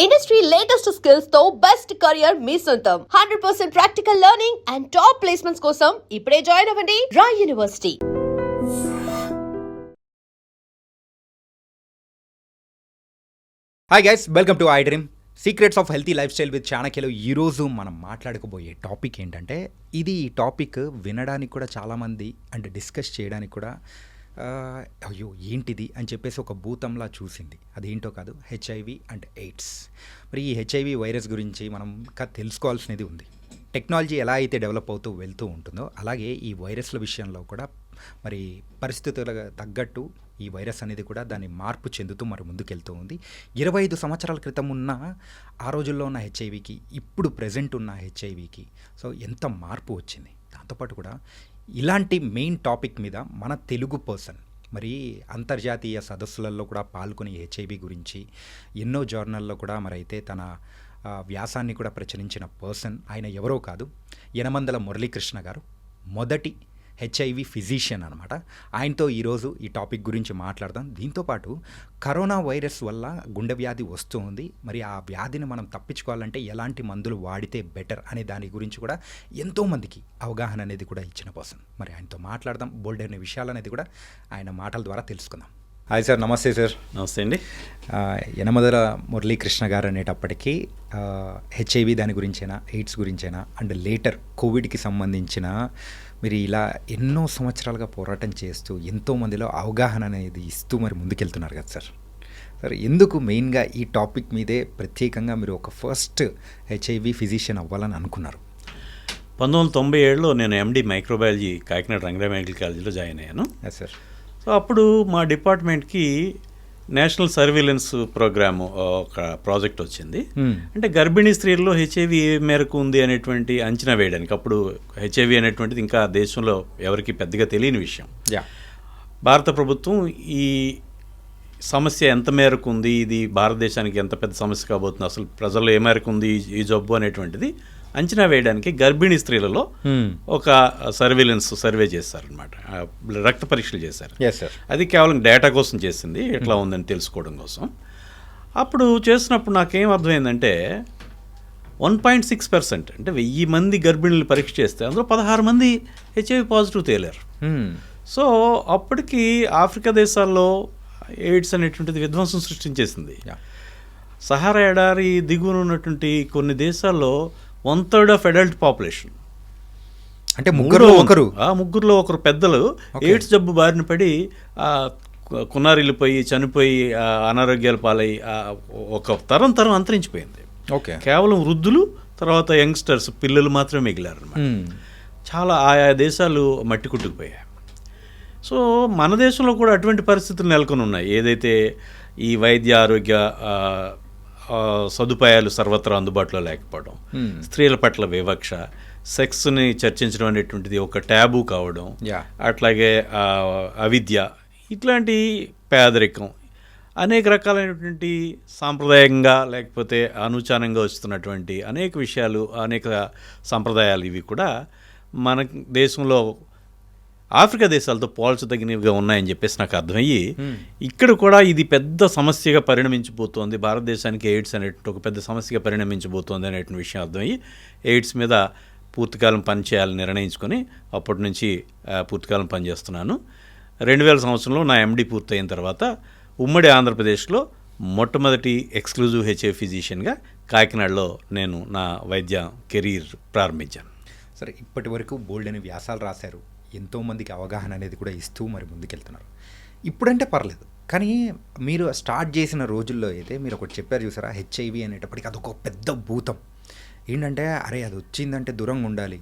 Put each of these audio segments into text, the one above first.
Industry latest skills తో best career మీ సొంతం. 100% practical learning and top placements కోసం ఇప్పుడే జాయిన్ అవ్వండి Rai university. Hi guys, welcome to iDream secrets of healthy life style with చాణక్యలో. ఈరోజు మనం మాట్లాడుకోబోయే టాపిక్ ఏంటంటే, ఈ టాపిక్ వినడానికి కూడా చాలామంది అంటే డిస్కస్ చేయడానికి కూడా అయ్యో ఏంటిది అని చెప్పేసి ఒక భూతంలా చూసింది. అదేంటో కాదు, హెచ్ఐవి అండ్ ఎయిడ్స్. మరి ఈ హెచ్ఐవి వైరస్ గురించి మనం ఇంకా తెలుసుకోవాల్సినది ఉంది. టెక్నాలజీ ఎలా అయితే డెవలప్ అవుతూ వెళ్తూ ఉంటుందో, అలాగే ఈ వైరస్ల విషయంలో కూడా మరి పరిస్థితులకు తగ్గట్టు ఈ వైరస్ అనేది కూడా దాన్ని మార్పు చెందుతూ మరి ముందుకెళ్తూ ఉంది. 25 సంవత్సరాల క్రితం ఉన్న ఆ రోజుల్లో ఉన్న హెచ్ఐవికి ఇప్పుడు ప్రజెంట్ ఉన్న హెచ్ఐవికి ఎంత మార్పు వచ్చింది. దాంతోపాటు కూడా ఇలాంటి మెయిన్ టాపిక్ మీద మన తెలుగు పర్సన్ మరి అంతర్జాతీయ సదస్సులలో కూడా పాల్గొని హెచ్ఐవి గురించి ఎన్నో జర్నల్లో కూడా మరి అయితే తన వ్యాసాన్ని కూడా ప్రచురించిన పర్సన్ ఆయన ఎవరో కాదు, యనమందల మురళీకృష్ణ గారు, మొదటి హెచ్ఐవి ఫిజిషియన్ అనమాట. ఆయనతో ఈరోజు ఈ టాపిక్ గురించి మాట్లాడదాం. దీంతోపాటు కరోనా వైరస్ వల్ల గుండె వ్యాధి వస్తూ ఉంది. మరి ఆ వ్యాధిని మనం తప్పించుకోవాలంటే ఎలాంటి మందులు వాడితే బెటర్ అనే దాని గురించి కూడా ఎంతోమందికి అవగాహన అనేది కూడా ఇచ్చిన పర్సన్. మరి ఆయనతో మాట్లాడదాం, బోల్డ్ అనే విషయాలు అనేది కూడా ఆయన మాటల ద్వారా తెలుసుకుందాం. Hi sir. నమస్తే సార్. నమస్తే అండి. యనమదల మురళీకృష్ణ గారు అనేటప్పటికీ హెచ్ఐవి దాని గురించైనా, ఎయిడ్స్ గురించైనా అండ్ లేటర్ కోవిడ్కి సంబంధించిన మీరు ఇలా ఎన్నో సంవత్సరాలుగా పోరాటం చేస్తూ ఎంతోమందిలో అవగాహన అనేది ఇస్తూ మరి ముందుకెళ్తున్నారు కదా సార్. సార్, ఎందుకు మెయిన్గా ఈ టాపిక్ మీదే ప్రత్యేకంగా మీరు ఒక ఫస్ట్ హెచ్ఐవి ఫిజిషియన్ అవ్వాలని అనుకున్నారు? 1997లో నేను ఎండి మైక్రోబయాలజీ కాకినాడ రంగరాయ మెడికల్ కాలేజీలో జాయిన్ అయ్యాను. సార్, సో అప్పుడు మా డిపార్ట్మెంట్కి నేషనల్ సర్వేలెన్స్ ప్రోగ్రాము ఒక ప్రాజెక్ట్ వచ్చింది. అంటే గర్భిణీ స్త్రీల్లో హెచ్ఐవి ఏ మేరకు ఉంది అనేటువంటి అంచనా వేయడానికి. అప్పుడు హెచ్ఐవి అనేటువంటిది ఇంకా దేశంలో ఎవరికి పెద్దగా తెలియని విషయం. భారత ప్రభుత్వం ఈ సమస్య ఎంత మేరకు ఉంది, ఇది భారతదేశానికి ఎంత పెద్ద సమస్య కాబోతుంది, అసలు ప్రజల్లో ఏ మేరకు ఉంది ఈ జబ్బు అనేటువంటిది అంచనా వేయడానికి గర్భిణీ స్త్రీలలో ఒక సర్వే చేశారనమాట. రక్త పరీక్షలు చేశారు. అది కేవలం డేటా కోసం చేసింది, ఎట్లా ఉందని తెలుసుకోవడం కోసం. అప్పుడు చేసినప్పుడు నాకేం అర్థమైందంటే 1.6%, అంటే 1000 మంది గర్భిణీలు పరీక్ష చేస్తే అందులో 16 మంది హెచ్ఐవి పాజిటివ్ తేలారు. సో అప్పటికి ఆఫ్రికా దేశాల్లో ఎయిడ్స్ అనేటువంటిది విధ్వంసం సృష్టించేసింది. సహారా ఎడారి దిగువన ఉన్నటువంటి కొన్ని దేశాల్లో 1/3 ఆఫ్ అడల్ట్ పాపులేషన్, అంటే ముగ్గురులో ఒకరు పెద్దలు ఎయిడ్స్ జబ్బు బారిన పడి కునారిల్లిపోయి చనిపోయి అనారోగ్యాల పాలై ఒక తరం అంతరించిపోయింది. కేవలం వృద్ధులు, తర్వాత యంగ్స్టర్స్, పిల్లలు మాత్రమే మిగిలారన్నమాట. చాలా ఆయా దేశాలు మట్టి కుట్టుకుపోయాయి. సో మన దేశంలో కూడా అటువంటి పరిస్థితులు నెలకొని ఉన్నాయి. ఏదైతే ఈ వైద్య ఆరోగ్య సదుపాయాలు సర్వత్రా అందుబాటులో లేకపోవడం, స్త్రీల పట్ల వివక్ష, సెక్స్ని చర్చించడం అనేటువంటిది ఒక ట్యాబూ కావడం, అట్లాగే అవిద్య, ఇట్లాంటి పేదరికం, అనేక రకాలైనటువంటి సాంప్రదాయంగా లేకపోతే అనుచానంగా వస్తున్నటువంటి అనేక విషయాలు, అనేక సంప్రదాయాలు ఇవి కూడా మన దేశంలో ఆఫ్రికా దేశాలతో పోల్చదగినవిగా ఉన్నాయని చెప్పేసి నాకు అర్థమయ్యి ఇక్కడ కూడా ఇది పెద్ద సమస్యగా పరిణమించిపోతుంది, భారతదేశానికి ఎయిడ్స్ అనేటువంటి ఒక పెద్ద సమస్యగా పరిణమించబోతోంది అనేటువంటి విషయం అర్థమయ్యి ఎయిడ్స్ మీద పూర్తికాలం పనిచేయాలని నిర్ణయించుకొని అప్పటి నుంచి పూర్తికాలం పనిచేస్తున్నాను. 2000 సంవత్సరంలో నా ఎండి పూర్తయిన తర్వాత ఉమ్మడి ఆంధ్రప్రదేశ్లో మొట్టమొదటి ఎక్స్క్లూజివ్ హెచ్ఐవి ఫిజిషియన్గా కాకినాడలో నేను నా వైద్య కెరీర్ ప్రారంభించాను. సరే, ఇప్పటి వరకు బోల్డ్ అని వ్యాసాలు రాశారు, ఎంతోమందికి అవగాహన అనేది కూడా ఇస్తూ మరి ముందుకెళ్తున్నారు. ఇప్పుడంటే పర్లేదు, కానీ మీరు స్టార్ట్ చేసిన రోజుల్లో అయితే మీరు ఒకటి చెప్పారు చూసారా, హెచ్ఐవి అనేటప్పటికి అదొక పెద్ద భూతం. ఏంటంటే అరే అది వచ్చిందంటే దూరంగా ఉండాలి,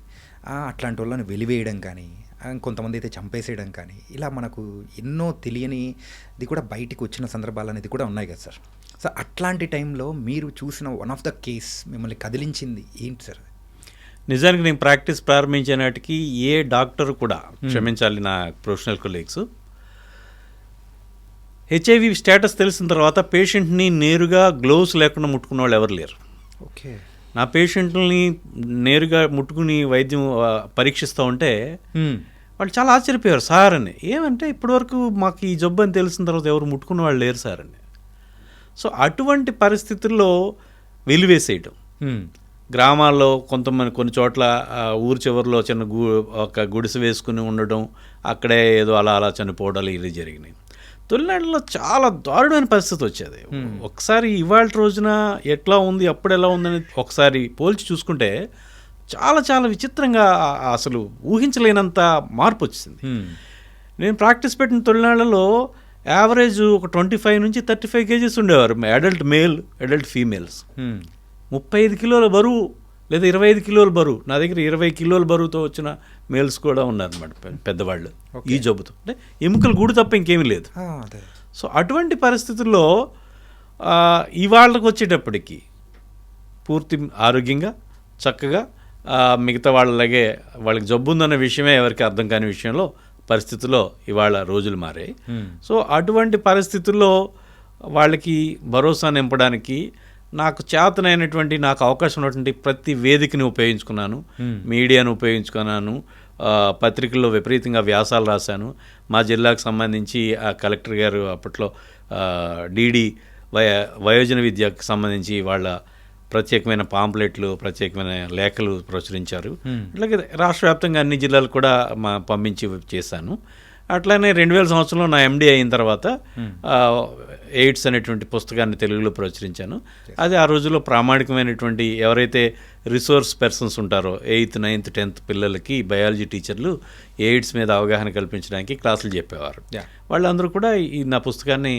అట్లాంటి వాళ్ళని వెలివేయడం కానీ, కొంతమంది అయితే చంపేసేయడం కానీ, ఇలా మనకు ఎన్నో తెలియనిది కూడా బయటికి వచ్చిన సందర్భాలు అనేది కూడా ఉన్నాయి కదా సార్. సో అట్లాంటి టైంలో మీరు చూసిన వన్ ఆఫ్ ద కేస్ మిమ్మల్ని కదిలించింది ఏంటి సార్? నిజానికి నేను ప్రాక్టీస్ ప్రారంభించే నాటికి ఏ డాక్టర్ కూడా, క్షమించాలి నా ప్రొఫెషనల్ కొలీగ్స్, హెచ్ఐవి స్టేటస్ తెలిసిన తర్వాత పేషెంట్ని నేరుగా గ్లోవ్స్ లేకుండా ముట్టుకున్న వాళ్ళు ఎవరు లేరు. ఓకే. నా పేషెంట్ని నేరుగా ముట్టుకుని వైద్యం పరీక్షిస్తూ ఉంటే వాళ్ళు చాలా ఆశ్చర్యపోయారు. సార్ అని, ఏమంటే ఇప్పటివరకు మాకు ఈ జబ్బు అని తెలిసిన తర్వాత ఎవరు ముట్టుకున్న వాళ్ళు లేరు సార్ అని. సో అటువంటి పరిస్థితుల్లో వెలివేసేయటం. గ్రామాల్లో కొన్ని చోట్ల ఊరు చివరిలో చిన్న ఒక గుడిసె వేసుకుని ఉండడం, అక్కడే ఏదో అలా చనిపోవడాలు ఇది జరిగినాయి. తొలినాడులో చాలా దారుణమైన పరిస్థితి వచ్చేది. ఒకసారి ఇవాళ రోజున ఎట్లా ఉంది అప్పుడు ఎలా ఉందని ఒకసారి పోల్చి చూసుకుంటే చాలా చాలా విచిత్రంగా అసలు ఊహించలేనంత మార్పు వచ్చింది. నేను ప్రాక్టీస్ పెట్టిన తొలినాళ్లలో యావరేజ్ ఒక 25 నుంచి 35 కేజీస్ ఉండేవారు, అడల్ట్ మేల్ అడల్ట్ ఫీమేల్స్. 35 కిలోల బరువు లేదా 25 కిలోల బరువు, నా దగ్గర 20 కిలోల బరువుతో వచ్చిన మేల్స్ కూడా ఉన్నారన్నమాట, పెద్దవాళ్ళు. ఈ జబ్బుతో అంటే ఎముకలు గూడు తప్ప ఇంకేమీ లేదు. సో అటువంటి పరిస్థితుల్లో ఇవాళకు వచ్చేటప్పటికి పూర్తి ఆరోగ్యంగా చక్కగా మిగతా వాళ్ళలాగే వాళ్ళకి జబ్బు ఉందన్న విషయమే ఎవరికి అర్థం కాని విషయంలో పరిస్థితుల్లో ఇవాళ రోజులు మారాయి. సో అటువంటి పరిస్థితుల్లో వాళ్ళకి భరోసా నింపడానికి నాకు చేతనైనటువంటి, నాకు అవకాశం ఉన్నటువంటి ప్రతి వేదికని ఉపయోగించుకున్నాను, మీడియాను ఉపయోగించుకున్నాను, పత్రికల్లో విపరీతంగా వ్యాసాలు రాశాను. మా జిల్లాకు సంబంధించి ఆ కలెక్టర్ గారు అప్పట్లో డిడి వయోజన విద్యకు సంబంధించి వాళ్ళ ప్రత్యేకమైన పాంప్లెట్లు, ప్రత్యేకమైన లేఖలు ప్రచురించారు. అట్లాగే రాష్ట్ర వ్యాప్తంగా అన్ని జిల్లాలు కూడా పంపించి చేశాను. అట్లానే 2000 సంవత్సరంలో నా ఎండి అయిన తర్వాత ఎయిడ్స్ అనేటువంటి పుస్తకాన్ని తెలుగులో ప్రచురించాను. అది ఆ రోజుల్లో ప్రామాణికమైనటువంటి ఎవరైతే రిసోర్స్ పర్సన్స్ ఉంటారో 8th, 9th, 10th పిల్లలకి బయాలజీ టీచర్లు ఎయిడ్స్ మీద అవగాహన కల్పించడానికి క్లాసులు చెప్పేవారు. వాళ్ళందరూ కూడా ఈ నా పుస్తకాన్ని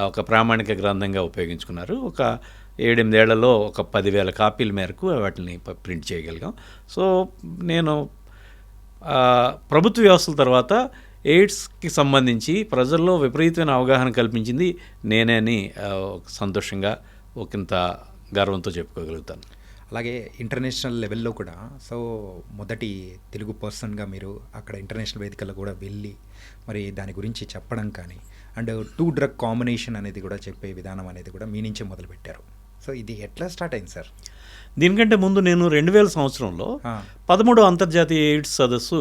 ఒక ప్రామాణిక గ్రంథంగా ఉపయోగించుకున్నారు. ఒక 7-8 ఏళ్లలో ఒక 10,000 కాపీల మేరకు వాటిని ప్రింట్ చేయగలిగాం. సో నేను ప్రభుత్వ వ్యవస్థల తర్వాత ఎయిడ్స్కి సంబంధించి ప్రజల్లో విపరీతమైన అవగాహన కల్పించింది నేనే అని సంతోషంగా ఒకంత గర్వంతో చెప్పుకోగలుగుతాను. అలాగే ఇంటర్నేషనల్ లెవెల్లో కూడా సో మొదటి తెలుగు పర్సన్గా మీరు అక్కడ ఇంటర్నేషనల్ వేదికల్లో కూడా వెళ్ళి మరి దాని గురించి చెప్పడం కానీ అండ్ 2 డ్రగ్ కాంబినేషన్ అనేది కూడా చెప్పే విధానం అనేది కూడా మీ నుంచే మొదలుపెట్టారు. సో ఇది ఎట్లా స్టార్ట్ అయింది సార్? దీనికంటే ముందు నేను 2000 సంవత్సరంలో 13వ అంతర్జాతీయ ఎయిడ్స్ సదస్సు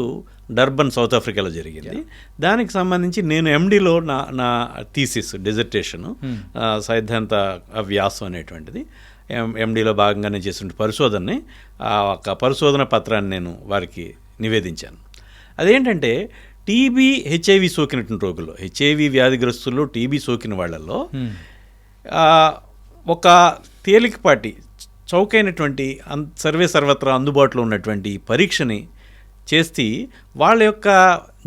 డర్బన్, సౌత్ ఆఫ్రికాలో జరిగింది. దానికి సంబంధించి నేను ఎండిలో నా థీసిస్ డిజర్టేషను సైద్ధాంత వ్యాసం అనేటువంటిది ఎండిలో భాగంగానే చేసిన పరిశోధనని ఒక పరిశోధన పత్రాన్ని నేను వారికి నివేదించాను. అదేంటంటే టీబీ, హెచ్ఐవి సోకినటువంటి రోగుల్లో, హెచ్ఐవి వ్యాధిగ్రస్తుల్లో టీబీ సోకిన వాళ్ళల్లో ఒక తేలికపాటి చౌకైనటువంటి సర్వత్రా అందుబాటులో ఉన్నటువంటి పరీక్షని చేసి వాళ్ళ యొక్క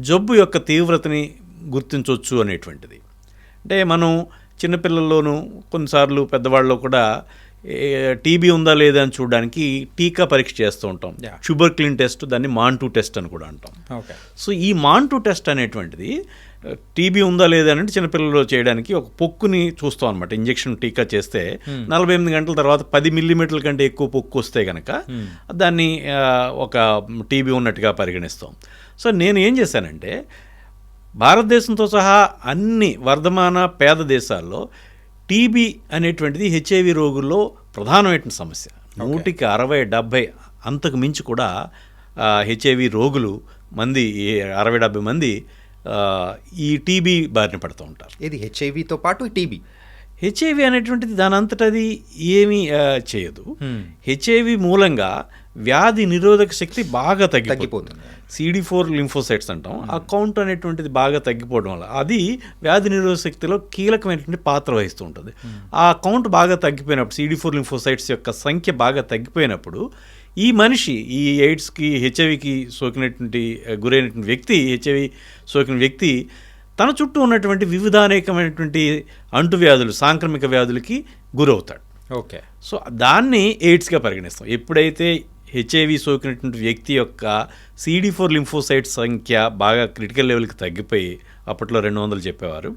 జబ్బు యొక్క తీవ్రతని గుర్తించవచ్చు అనేటువంటిది. అంటే మనం చిన్నపిల్లల్లోనూ కొన్నిసార్లు పెద్దవాళ్ళలో కూడా టీబీ ఉందా లేదా అని చూడడానికి టీకా పరీక్ష చేస్తూ ఉంటాం. ట్యూబర్క్లిన్ టెస్ట్, దాన్ని MON2 టెస్ట్ అని కూడా అంటాం. సో ఈ MON2 టెస్ట్ అనేటువంటిది టీబీ ఉందా లేదా అంటే చిన్నపిల్లలు చేయడానికి ఒక పొక్కుని చూస్తాం అనమాట. ఇంజెక్షన్ టీకా చేస్తే 48 గంటల తర్వాత 10 మిల్లీమీటర్ల కంటే ఎక్కువ పొక్కు వస్తే కనుక దాన్ని ఒక టీబీ ఉన్నట్టుగా పరిగణిస్తాం. సో నేను ఏం చేశానంటే భారతదేశంతో సహా అన్ని వర్ధమాన పేద దేశాల్లో టీబీ అనేటువంటిది హెచ్ఐవి రోగుల్లో ప్రధానమైన సమస్య. 100కి 60-70 అంతకు మించి కూడా హెచ్ఐవి రోగులు 60-70 మంది ఈ టీబీ బారిన పడుతూ ఉంటారు. ఇది హెచ్ఐవితో పాటు టీబీ. హెచ్ఐవి అనేటువంటిది దాని అంతటది ఏమీ చేయదు. హెచ్ఐవి మూలంగా వ్యాధి నిరోధక శక్తి బాగా తగ్గిపోతుంది. CD4 లింఫోసైట్స్ అంటాం. ఆ కౌంట్ అనేటువంటిది బాగా తగ్గిపోవడం వల్ల అది వ్యాధి నిరోధక శక్తిలో కీలకమైనటువంటి పాత్ర వహిస్తూ ఉంటుంది. ఆ కౌంట్ బాగా తగ్గిపోయినప్పుడు, CD4 లింఫోసైట్స్ యొక్క సంఖ్య బాగా తగ్గిపోయినప్పుడు ఈ మనిషి, ఈ ఎయిడ్స్కి, హెచ్ఐవికి గురైనటువంటి వ్యక్తి, హెచ్ఐవి సోకిన వ్యక్తి తన చుట్టూ ఉన్నటువంటి వివిధ అనేకమైనటువంటి అంటువ్యాధులు, సాంక్రమిక వ్యాధులకి గురవుతాడు. ఓకే. సో దాన్ని ఎయిడ్స్గా పరిగణిస్తాం. ఎప్పుడైతే హెచ్ఐవి సోకినటువంటి వ్యక్తి యొక్క CD4 లింఫోసైట్ సంఖ్య బాగా క్రిటికల్ లెవెల్కి తగ్గిపోయి, అప్పట్లో 200 చెప్పేవారు,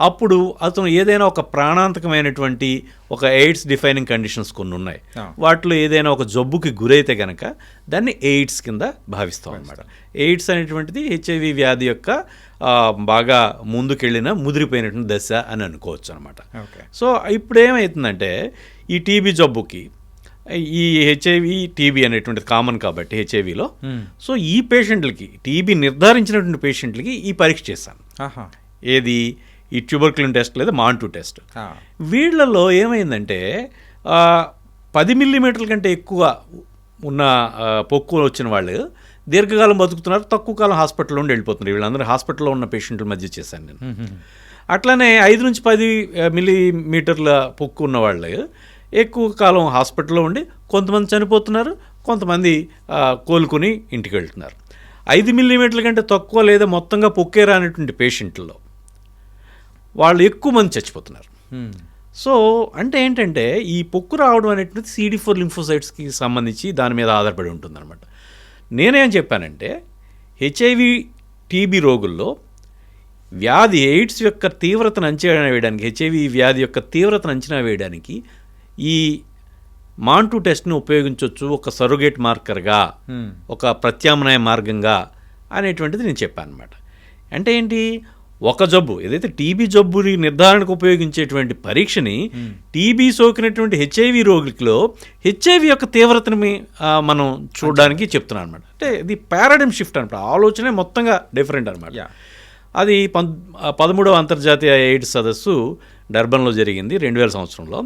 అప్పుడు అతను ఏదైనా ఒక ప్రాణాంతకమైనటువంటి ఒక ఎయిడ్స్ డిఫైనింగ్ కండిషన్స్ కొన్ని ఉన్నాయి. వాటిలో ఏదైనా ఒక జబ్బుకి గురైతే కనుక దాన్ని ఎయిడ్స్ కింద భావిస్తాం అన్నమాట. ఎయిడ్స్ అనేటువంటిది హెచ్ఐవి వ్యాధి యొక్క బాగా ముందుకెళ్ళిన ముదిరిపోయినటువంటి దశ అని అనుకోవచ్చు అనమాట. సో ఇప్పుడు ఏమవుతుందంటే ఈ టీబీ జబ్బుకి, ఈ హెచ్ఐవి టీబీ అనేటువంటిది కామన్ కాబట్టి హెచ్ఐవిలో, సో ఈ పేషెంట్లకి, టీబీ నిర్ధారించినటువంటి పేషెంట్లకి ఈ పరీక్ష చేశాను. ఏది? ఈ ట్యూబర్క్లిన్ టెస్ట్ లేదా MON2 టెస్ట్. వీళ్ళల్లో ఏమైందంటే 10 మిల్లీమీటర్ల కంటే ఎక్కువ ఉన్న పొక్కు వచ్చిన వాళ్ళు దీర్ఘకాలం బతుకుతున్నారు, తక్కువ కాలం హాస్పిటల్లో ఉండి వెళ్ళిపోతున్నారు. వీళ్ళందరూ హాస్పిటల్లో ఉన్న పేషెంట్ల మధ్య చేశాను నేను. అట్లనే 5 నుంచి 10 మిల్లీమీటర్ల పొక్కు ఉన్న వాళ్ళు ఎక్కువ కాలం హాస్పిటల్లో ఉండి కొంతమంది చనిపోతున్నారు, కొంతమంది కోలుకుని ఇంటికి వెళ్తున్నారు. 5 మిల్లీమీటర్ల కంటే తక్కువ లేదా మొత్తంగా పొక్కే రానటువంటి పేషెంట్లలో వాళ్ళు ఎక్కువ మంది చచ్చిపోతున్నారు. సో అంటే ఏంటంటే ఈ పొక్కు రావడం అనేటువంటిది CD4 లింఫోసైట్స్కి సంబంధించి దాని మీద ఆధారపడి ఉంటుందన్నమాట. నేనేం చెప్పానంటే HIV TB రోగుల్లో వ్యాధి ఎయిడ్స్ యొక్క తీవ్రతను అంచనా వేయడానికి, HIV వ్యాధి యొక్క తీవ్రతను అంచనా వేయడానికి ఈ మాంటూ టెస్ట్ను ఉపయోగించవచ్చు ఒక సరోగేట్ మార్కర్గా, ఒక ప్రత్యామ్నాయ మార్గంగా అనేటువంటిది నేను చెప్పాను అనమాట. అంటే ఏంటి, ఒక జబ్బు ఏదైతే టీబీ జబ్బుని నిర్ధారణకు ఉపయోగించేటువంటి పరీక్షని టీబీ సోకినటువంటి HIV రోగులలో HIV యొక్క తీవ్రతని మనం చూడడానికి చెప్తున్నాను అనమాట. అంటే ఇది పారాడిమ్ షిఫ్ట్ అనమాట, ఆలోచనే మొత్తంగా డిఫరెంట్ అనమాట. అది 13వ అంతర్జాతీయ ఎయిడ్స్ సదస్సు డర్బన్లో జరిగింది 2000 సంవత్సరంలో.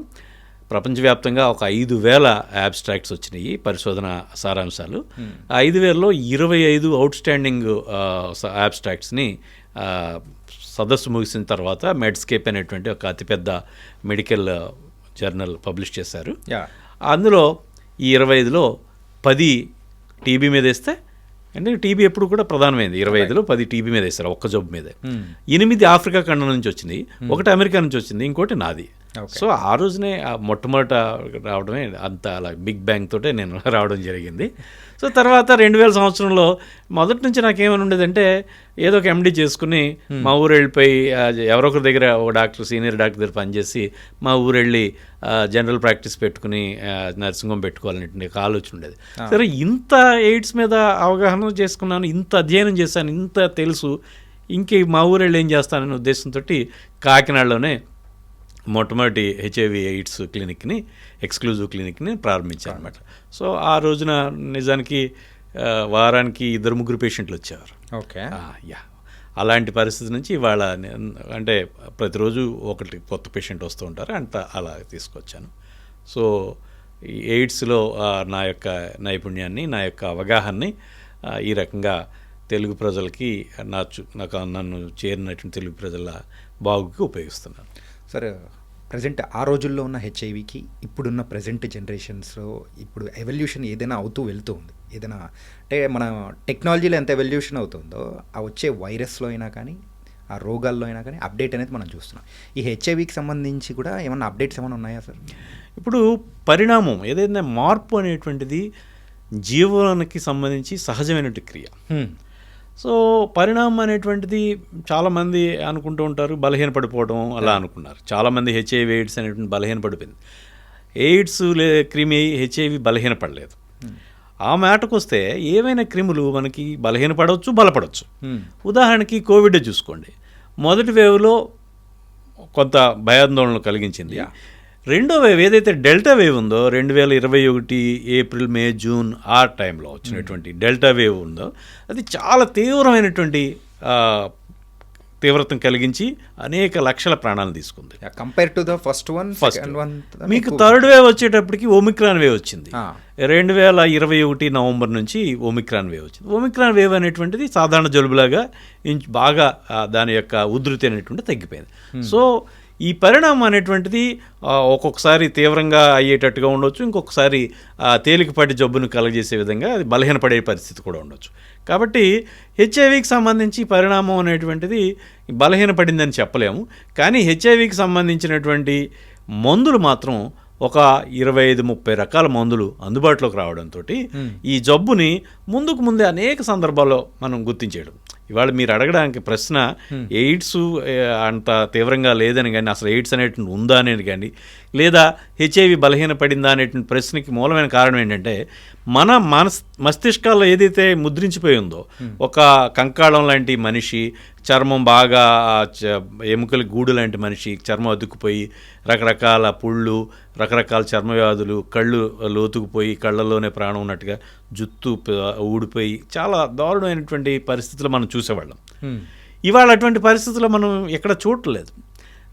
ప్రపంచవ్యాప్తంగా ఒక 5000 అబ్స్ట్రాక్ట్స్ వచ్చినాయి, పరిశోధన సారాంశాలు. 5000లో 25 అవుట్ స్టాండింగ్ అబ్స్ట్రాక్ట్స్ని సదస్సు ముగిసిన తర్వాత మెడ్స్కేప్ అనేటువంటి ఒక అతిపెద్ద మెడికల్ జర్నల్ పబ్లిష్ చేశారు. అందులో ఈ 25లో 10 టీబీ మీద వేస్తే, అంటే టీబీ ఎప్పుడు కూడా ప్రధానమైంది, 25లో 10 టీబీ మీద వేస్తారు ఒక్క జబ్బు మీద. 8 ఆఫ్రికా ఖండం నుంచి వచ్చింది, ఒకటి అమెరికా నుంచి వచ్చింది, ఇంకోటి నాది. సో ఆ రోజునే మొట్టమొదట రావడమే అంత అలా బిగ్ బ్యాంగ్ తోటే నేను రావడం జరిగింది. సో తర్వాత 2000 సంవత్సరంలో మొదటి నుంచి నాకేమని ఉండేదంటే ఏదో ఒక MD చేసుకుని మా ఊరు వెళ్ళిపోయి ఎవరో ఒకరి దగ్గర ఒక డాక్టర్, సీనియర్ డాక్టర్ దగ్గర పనిచేసి మా ఊరు వెళ్ళి జనరల్ ప్రాక్టీస్ పెట్టుకుని నర్సింగ్ హోమ్ పెట్టుకోవాలనేటువంటి ఒక ఆలోచన ఉండేది. సరే ఇంత ఎయిడ్స్ మీద అవగాహన చేసుకున్నాను, ఇంత అధ్యయనం చేశాను, ఇంత తెలుసు, ఇంకే మా ఊరు వెళ్ళి ఏం చేస్తాననే ఉద్దేశంతో కాకినాడలోనే మొట్టమొదటి HIV ఎయిడ్స్ క్లినిక్ని, ఎక్స్క్లూజివ్ క్లినిక్ని ప్రారంభించాను అనమాట. సో ఆ రోజున నిజానికి వారానికి 2-3 పేషెంట్లు వచ్చేవారు. ఓకే, అలాంటి పరిస్థితి నుంచి ఇవాళ అంటే ప్రతిరోజు ఒకటి కొత్త పేషెంట్ వస్తూ ఉంటారు, అంత అలా తీసుకొచ్చాను. సో ఈ ఎయిడ్స్లో నా యొక్క నైపుణ్యాన్ని, నా యొక్క అవగాహనని ఈ రకంగా తెలుగు ప్రజలకి నన్ను చేరినటువంటి తెలుగు ప్రజల బాగుకి ఉపయోగిస్తున్నాను. సరే, ప్రజెంట్ ఆ రోజుల్లో ఉన్న హెచ్ఐవికి ఇప్పుడున్న ప్రజెంట్ జనరేషన్స్లో ఇప్పుడు ఎవల్యూషన్ ఏదైనా అవుతూ వెళ్తూ ఉంది. ఏదైనా అంటే మన టెక్నాలజీలో ఎంత ఎవల్యూషన్ అవుతుందో ఆ వచ్చే వైరస్లో అయినా కానీ, ఆ రోగాల్లో అయినా కానీ అప్డేట్ అనేది మనం చూస్తున్నాం. ఈ హెచ్ఐవికి సంబంధించి కూడా ఏమన్నా అప్డేట్స్ ఏమైనా ఉన్నాయా సార్? ఇప్పుడు పరిణామం ఏదైనా మార్పు అనేటువంటిది జీవనానికి సంబంధించి సహజమైనటువంటి క్రియ. సో పరిణామం అనేటువంటిది చాలామంది అనుకుంటూ ఉంటారు బలహీనపడిపోవడం అలా అనుకున్నారు. చాలామంది HIV ఎయిడ్స్ అనేటువంటి బలహీనపడిపోయింది. ఎయిడ్స్ క్రిమి HIV బలహీనపడలేదు. ఆ మాటకు వస్తే ఏవైనా క్రిములు మనకి బలహీనపడవచ్చు, బలపడవచ్చు. ఉదాహరణకి కోవిడ్ చూసుకోండి, మొదటి వేవ్లో కొంత భయాందోళనలు కలిగించింది. రెండో వేవ్ ఏదైతే డెల్టా వేవ్ ఉందో 2021 ఏప్రిల్, మే, జూన్ ఆ టైంలో వచ్చినటువంటి డెల్టా వేవ్ ఉందో అది చాలా తీవ్రమైనటువంటి తీవ్రతను కలిగించి అనేక లక్షల ప్రాణాలు తీసుకుంది. Compare to the first one. మీకు థర్డ్ వేవ్ వచ్చేటప్పటికి ఒమిక్రాన్ వేవ్ వచ్చింది. 2021 నవంబర్ నుంచి ఒమిక్రాన్ వేవ్ వచ్చింది. ఒమిక్రాన్ వేవ్ అనేటువంటిది సాధారణ జలుబులాగా బాగా దాని యొక్క ఉధృతి అనేటువంటి తగ్గిపోయింది. సో ఈ పరిణామం అనేటువంటిది ఒక్కొక్కసారి తీవ్రంగా అయ్యేటట్టుగా ఉండొచ్చు, ఇంకొకసారి తేలికపాటి జబ్బును కలగజేసే విధంగా అది బలహీనపడే పరిస్థితి కూడా ఉండొచ్చు. కాబట్టి హెచ్ఐవికి సంబంధించి పరిణామం అనేటువంటిది బలహీనపడిందని చెప్పలేము. కానీ హెచ్ఐవికి సంబంధించినటువంటి మందులు మాత్రం ఒక 25-30 రకాల మందులు అందుబాటులోకి రావడంతో ఈ జబ్బుని ముందే అనేక సందర్భాల్లో మనం గుర్తించేయడం. ఇవాళ మీరు అడగడానికి ప్రశ్న ఎయిడ్స్ అంత తీవ్రంగా లేదని కానీ, అసలు ఎయిడ్స్ అనేటువంటి ఉందా అనేది కానీ, లేదా HIV బలహీనపడిందా అనేటువంటి ప్రశ్నకి మూలమైన కారణం ఏంటంటే మన మస్తిష్కాల్లో ఏదైతే ముద్రించిపోయి ఉందో, ఒక కంకాళం లాంటి మనిషి, చర్మం బాగా ఎముకల గూడు లాంటి మనిషి, చర్మం అతుక్కుపోయి రకరకాల పుళ్ళు, రకరకాల చర్మ వ్యాధులు, కళ్ళు లోతుకుపోయి కళ్ళల్లోనే ప్రాణం ఉన్నట్టుగా జుత్తు ఊడిపోయి చాలా దారుణమైనటువంటి పరిస్థితులు మనం చూసేవాళ్ళం. ఇవాళ అటువంటి పరిస్థితులు మనం ఎక్కడ చూడలేదు.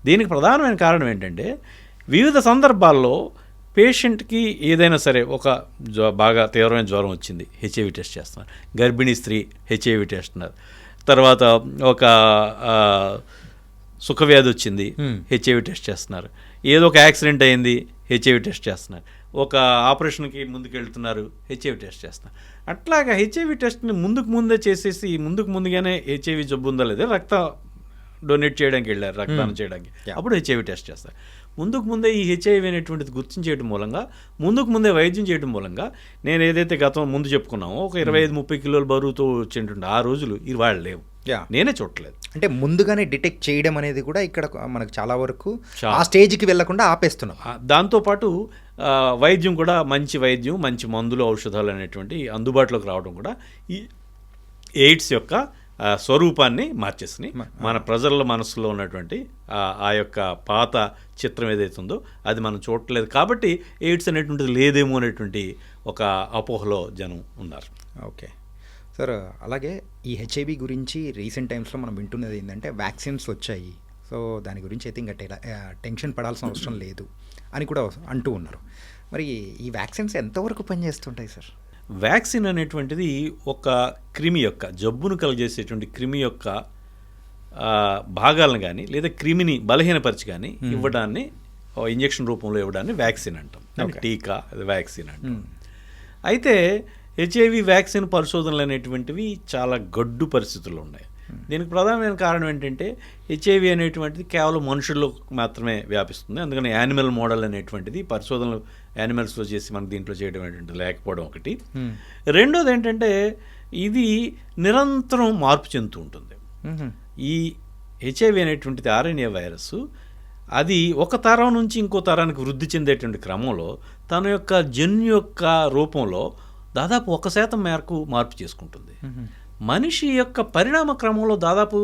దీనికి ప్రధానమైన కారణం ఏంటంటే వివిధ సందర్భాల్లో పేషెంట్కి ఏదైనా సరే ఒక బాగా తీవ్రమైన జ్వరం వచ్చింది, హెచ్ఐవి టెస్ట్ చేస్తున్నారు. గర్భిణీ స్త్రీ హెచ్ఐవి టెస్ట్ చేస్తున్నారు. తర్వాత ఒక సుఖవ్యాధి వచ్చింది, హెచ్ఐవి టెస్ట్ చేస్తున్నారు. ఏదో ఒక యాక్సిడెంట్ అయింది, హెచ్ఐవి టెస్ట్ చేస్తున్నారు. ఒక ఆపరేషన్కి ముందుకెళ్తున్నారు, హెచ్ఐవి టెస్ట్ చేస్తున్నారు. అట్లాగా హెచ్ఐవి టెస్ట్ని ముందే చేసేసి ముందుగానే హెచ్ఐవి జబ్బు ఉందా లేదా రక్తం డొనేట్ చేయడానికి వెళ్ళారు, రక్తదానం చేయడానికి, అప్పుడు హెచ్ఐవి టెస్ట్ చేస్తారు. ముందే ఈ హెచ్ఐవి అనేటువంటిది గుర్తించేయడం మూలంగా ముందే వైద్యం చేయడం మూలంగా నేను ఏదైతే ముందు చెప్పుకున్నామో ఒక 25-30 కిలోల బరువుతో వచ్చేటువంటి ఆ రోజులు ఇవాళ లేవు. నేనే చూడలేదు. అంటే ముందుగానే డిటెక్ట్ చేయడం అనేది కూడా ఇక్కడ మనకు చాలా వరకు ఆ స్టేజ్కి వెళ్లకుండా ఆపేస్తున్నాం. దాంతోపాటు వైద్యం కూడా మంచి వైద్యం, మంచి మందులు, ఔషధాలు అనేటువంటి అందుబాటులోకి రావడం కూడా ఈ ఎయిడ్స్ యొక్క స్వరూపాన్ని మార్చేసినాయి. మన ప్రజల మనసులో ఉన్నటువంటి ఆ యొక్క పాత చిత్రం ఏదైతే ఉందో అది మనం చూడట్లేదు. కాబట్టి ఎయిడ్స్ అనేటువంటిది లేదేమో అనేటువంటి ఒక అపోహలో జనం ఉన్నారు. ఓకే సార్, అలాగే ఈ హెచ్ఐవి గురించి రీసెంట్ టైమ్స్లో మనం వింటున్నది ఏంటంటే వ్యాక్సిన్స్ వచ్చాయి, సో దాని గురించి అయితే ఇంకా టెన్షన్ పడాల్సిన అవసరం లేదు అని కూడా అంటూ ఉన్నారు. మరి ఈ వ్యాక్సిన్స్ ఎంతవరకు పనిచేస్తుంటాయి సార్? వ్యాక్సిన్ అనేటువంటిది ఒక క్రిమి యొక్క జబ్బును కలుగజేసేటువంటి క్రిమి యొక్క భాగాలను కానీ లేదా క్రిమిని బలహీనపరిచి కానీ ఇవ్వడాన్ని ఇంజెక్షన్ రూపంలో ఇవ్వడాన్ని వ్యాక్సిన్ అంటాం. టీకా వ్యాక్సిన్ అంటాం. అయితే హెచ్ఐవి వ్యాక్సిన్ పరిశోధనలు అనేటువంటివి చాలా గడ్డు పరిస్థితుల్లో ఉన్నాయి. దీనికి ప్రధానమైన కారణం ఏంటంటే హెచ్ఐవి అనేటువంటిది కేవలం మనుషుల్లో మాత్రమే వ్యాపిస్తుంది. అందుకని యానిమల్ మోడల్ అనేటువంటిది పరిశోధనలు యానిమల్స్లో చేసి మనకు దీంట్లో చేయడం అనేటువంటిది లేకపోవడం ఒకటి. రెండోది ఏంటంటే ఇది నిరంతరం మార్పు చెందుతూ ఉంటుంది. ఈ హెచ్ఐవి అనేటువంటిది ఆర్ఎన్ఏ వైరస్ అది ఒక తరం నుంచి ఇంకో తరానికి వృద్ధి చెందేటువంటి క్రమంలో తన యొక్క జన్యు యొక్క రూపంలో దాదాపు 1% మేరకు మార్పు చేసుకుంటుంది. మనిషి యొక్క పరిణామ క్రమంలో దాదాపు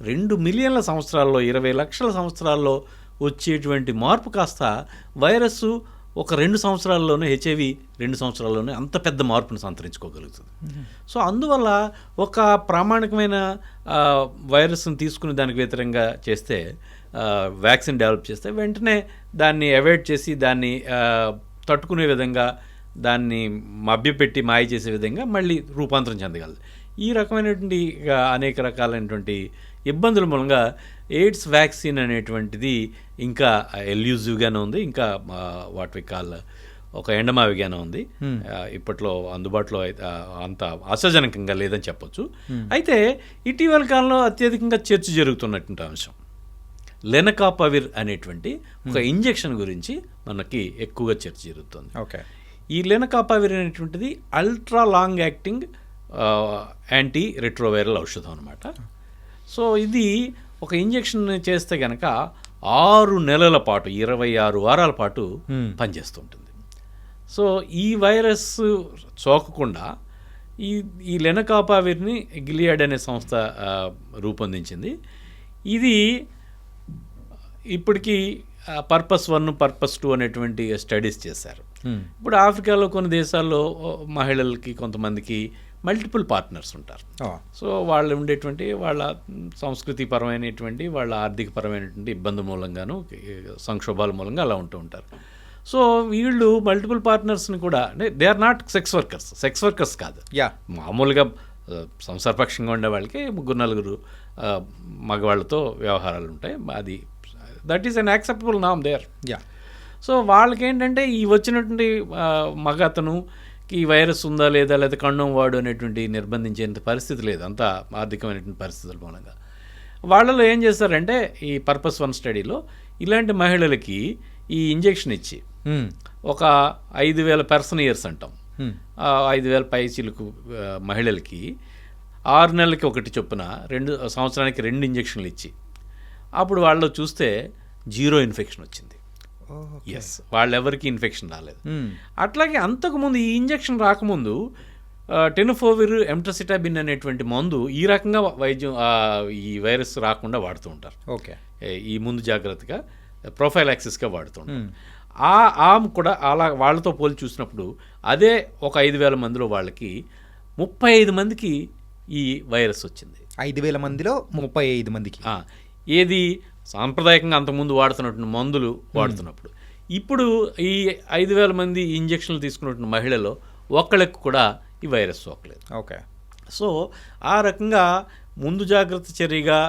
2 మిలియన్ల సంవత్సరాల్లో 20 లక్షల సంవత్సరాల్లో వచ్చేటువంటి మార్పు కాస్త వైరస్సు ఒక 2 సంవత్సరాల్లోనే హెచ్ఐవి 2 సంవత్సరాల్లోనే అంత పెద్ద మార్పును సంతరించుకోగలుగుతుంది. సో అందువల్ల ఒక ప్రామాణికమైన వైరస్ని తీసుకుని దానికి వ్యతిరేకంగా చేస్తే వ్యాక్సిన్ డెవలప్ చేస్తే వెంటనే దాన్ని అవాయిడ్ చేసి దాన్ని తట్టుకునే విధంగా దాన్ని మభ్యపెట్టి మాయ చేసే విధంగా మళ్ళీ రూపాంతరం చెందగలదు. ఈ రకమైనటువంటి అనేక రకాలైనటువంటి ఇబ్బందుల మూలంగా ఎయిడ్స్ వ్యాక్సిన్ అనేటువంటిది ఇంకా ఎల్యూజివ్గానే ఉంది, ఇంకా వాట్ వి కాల్ ఒక ఎండమావిగానే ఉంది. ఇప్పట్లో అందుబాటులో అంత ఆశాజనకంగా లేదని చెప్పొచ్చు. అయితే ఇటీవల కాలంలో అత్యధికంగా చర్చ జరుగుతున్నటువంటి అంశం లెనకాపవిర్ అనేటువంటి ఒక ఇంజెక్షన్ గురించి మనకి ఎక్కువగా చర్చ జరుగుతుంది. ఓకే, ఈ లెనకాపవిర్ అనేటువంటిది ultra long acting anti retroviral ఔషధం అనమాట. సో ఇది ఒక ఇంజెక్షన్ చేస్తే కనుక 6 నెలల పాటు 26 వారాల పాటు పనిచేస్తుంటుంది. సో ఈ వైరస్ సోకకుండా ఈ లెనకాపవిర్ని గిలియాడ్ అనే సంస్థ రూపొందించింది. ఇది ఇప్పటికీ పర్పస్ 1, పర్పస్ 2 అనేటువంటి స్టడీస్ చేశారు. ఇప్పుడు ఆఫ్రికాలో కొన్ని దేశాల్లో మహిళలకి కొంతమందికి మల్టిపుల్ పార్ట్నర్స్ ఉంటారు. సో వాళ్ళు ఉండేటువంటి వాళ్ళ సంస్కృతిపరమైనటువంటి వాళ్ళ ఆర్థికపరమైనటువంటి ఇబ్బంది మూలంగాను సంక్షోభాల మూలంగా అలా ఉంటూ ఉంటారు. సో వీళ్ళు మల్టిపుల్ పార్ట్నర్స్ని కూడా అంటే they are not sex workers కాదు, మామూలుగా సంసారపక్షంగా ఉండే వాళ్ళకి 3-4 మగవాళ్ళతో వ్యవహారాలు ఉంటాయి. అది దట్ ఈస్ అన్ యాక్సెప్టబుల్ నామ్ దేర్. సో వాళ్ళకి ఏంటంటే ఈ వచ్చినటువంటి మగ అతను ఈ వైరస్ ఉందా లేదా కండోం వాడు అనేటువంటి నిర్బంధించేంత పరిస్థితి లేదు, అంత ఆర్థికమైనటువంటి పరిస్థితుల మూలంగా. వాళ్ళలో ఏం చేస్తారంటే ఈ పర్పస్ 1 స్టడీలో ఇలాంటి మహిళలకి ఈ ఇంజెక్షన్ ఇచ్చి ఒక 5,000 పర్సన్ ఇయర్స్ అంటాం, 5,000 పైచీలకు మహిళలకి 6 నెలలకి ఒకటి చొప్పున 2 సంవత్సరానికి 2 ఇంజెక్షన్లు ఇచ్చి అప్పుడు వాళ్ళు చూస్తే 0 ఇన్ఫెక్షన్ వచ్చింది. ఎస్, వాళ్ళెవరికి ఇన్ఫెక్షన్ రాలేదు. అట్లాగే అంతకుముందు ఈ ఇంజెక్షన్ రాకముందు టెనోఫోవిర్, ఎంట్రసిటాబిన్ అనేటువంటి మందు ఈ రకంగా వైద్యం ఈ వైరస్ రాకుండా వాడుతూ ఉంటారు. ఓకే, ఈ ముందు జాగ్రత్తగా ప్రొఫైలాక్సిస్గా వాడుతూ ఉంటారు. కూడా అలా వాళ్ళతో పోల్చి చూసినప్పుడు అదే ఒక 5,000 మందిలో వాళ్ళకి 35 మందికి ఈ వైరస్ వచ్చింది. 5,000 మందిలో 35 మందికి. ఏది సాంప్రదాయకంగా అంతకుముందు వాడుతున్నటువంటి మందులు వాడుతున్నప్పుడు ఇప్పుడు ఈ 5,000 మంది ఇంజక్షన్లు తీసుకున్నటువంటి మహిళలో ఒక్కళ్ళకి కూడా ఈ వైరస్ సోకలేదు. ఓకే. సో ఆ రకంగా ముందు జాగ్రత్త చర్యగా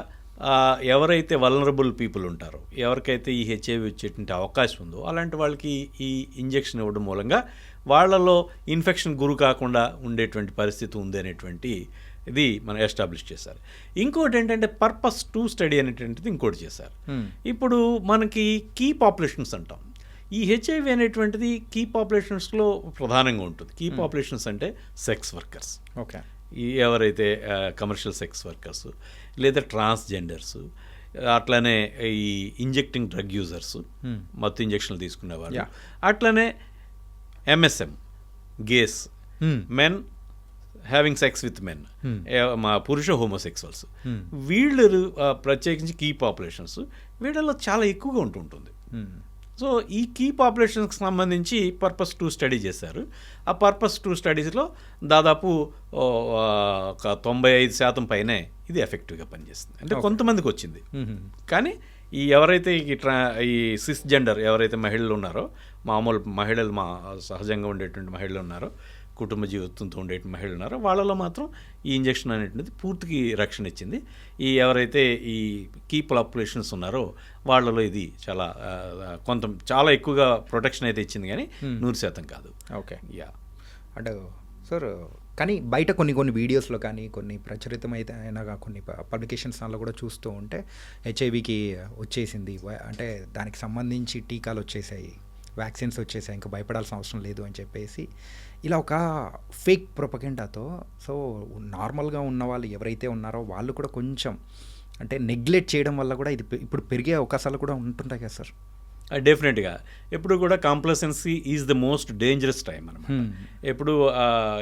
ఎవరైతే వల్నరబుల్ పీపుల్ ఉంటారో, ఎవరికైతే ఈ హెచ్ఐవి వచ్చేటువంటి అవకాశం ఉందో అలాంటి వాళ్ళకి ఈ ఇంజెక్షన్ ఇవ్వడం మూలంగా వాళ్ళలో ఇన్ఫెక్షన్ గురి కాకుండా ఉండేటువంటి పరిస్థితి ఉంది అనేటువంటి ఇది మనం ఎస్టాబ్లిష్ చేశారు. ఇంకోటి ఏంటంటే పర్పస్ 2 స్టడీ అనేటువంటిది ఇంకోటి చేశారు. ఇప్పుడు మనకి కీ పాపులేషన్స్ అంటాం. ఈ హెచ్ఐవి అనేటువంటిది కీ పాపులేషన్స్లో ప్రధానంగా ఉంటుంది. కీ పాపులేషన్స్ అంటే సెక్స్ వర్కర్స్, ఓకే, ఈ ఎవరైతే కమర్షియల్ సెక్స్ వర్కర్స్ లేదా ట్రాన్స్జెండర్స్, అట్లనే ఈ ఇంజెక్టింగ్ డ్రగ్ యూజర్స్, మత్తు ఇంజక్షన్లు తీసుకునేవాళ్ళు, అట్లనే MSM gays, men having sex with men, మా పురుష హోమోసెక్సువల్స్, వీళ్ళు ప్రత్యేకించి కీ పాపులేషన్స్ వీళ్ళలో చాలా ఎక్కువగా ఉంటుంటుంది. సో ఈ కీ పాపులేషన్స్కి సంబంధించి పర్పస్ 2 స్టడీ చేశారు. ఆ పర్పస్ 2 స్టడీస్లో దాదాపు ఒక 95% పైనే ఇది ఎఫెక్టివ్గా పనిచేస్తుంది. అంటే కొంతమందికి వచ్చింది, కానీ ఈ ఎవరైతే ఈ సిస్ జెండర్ ఎవరైతే మహిళలు ఉన్నారో, మామూలు మహిళలు, సహజంగా ఉండేటువంటి మహిళలు ఉన్నారో, కుటుంబ జీవితంతో ఉండే మహిళలు ఉన్నారో, వాళ్ళలో మాత్రం ఈ ఇంజెక్షన్ అనేటువంటిది పూర్తికి రక్షణ ఇచ్చింది. ఈ ఎవరైతే ఈ కీ పాపులేషన్స్ ఉన్నారో వాళ్ళలో ఇది చాలా ఎక్కువగా ప్రొటెక్షన్ అయితే ఇచ్చింది, కానీ 100% కాదు. Okay, yeah. అంటే సార్, కానీ బయట కొన్ని వీడియోస్లో కానీ కొన్ని ప్రచురితమైతే అయినా కొన్ని పబ్లికేషన్స్లో కూడా చూస్తూ ఉంటే హెచ్ఐవికి వచ్చేసింది, అంటే దానికి సంబంధించి టీకాలు వచ్చేసాయి, వ్యాక్సిన్స్ వచ్చేసాయి, ఇంకా భయపడాల్సిన అవసరం లేదు అని చెప్పేసి ఇలా ఒక ఫేక్ ప్రొపగెండాతో సో నార్మల్గా ఉన్న వాళ్ళు ఎవరైతే ఉన్నారో వాళ్ళు కూడా కొంచెం అంటే నెగ్లెక్ట్ చేయడం వల్ల కూడా ఇది ఇప్పుడు పెరిగే అవకాశాలు కూడా ఉంటుంటాయి కదా సార్? డెఫినెట్గా. ఎప్పుడు కూడా complacency is the most dangerous time అనమాట. ఎప్పుడు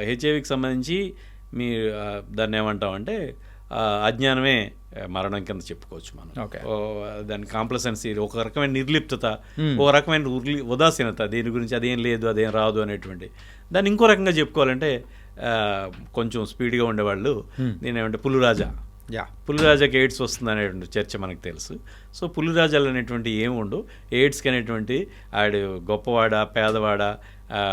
హెచ్ఐవికి సంబంధించి మీ దాన్ని ఏమంటామంటే అజ్ఞానమే మరణం కింద చెప్పుకోవచ్చు మనం. దాని కాంప్లసెన్సీ, ఒక రకమైన నిర్లిప్తత, ఒక రకమైన ఉదాసీనత, దీని గురించి అదేం లేదు, అదేం రాదు అనేటువంటి. దాన్ని ఇంకో రకంగా చెప్పుకోవాలంటే కొంచెం స్పీడ్గా ఉండేవాళ్ళు నేనేమంటే పులిరాజాకి ఎయిడ్స్ వస్తుంది అనేటువంటి చర్చ మనకు తెలుసు. సో పులిరాజాలు అనేటువంటి ఏమి ఉండవు. ఎయిడ్స్కి అనేటువంటి ఆడు గొప్పవాడా పేదవాడా,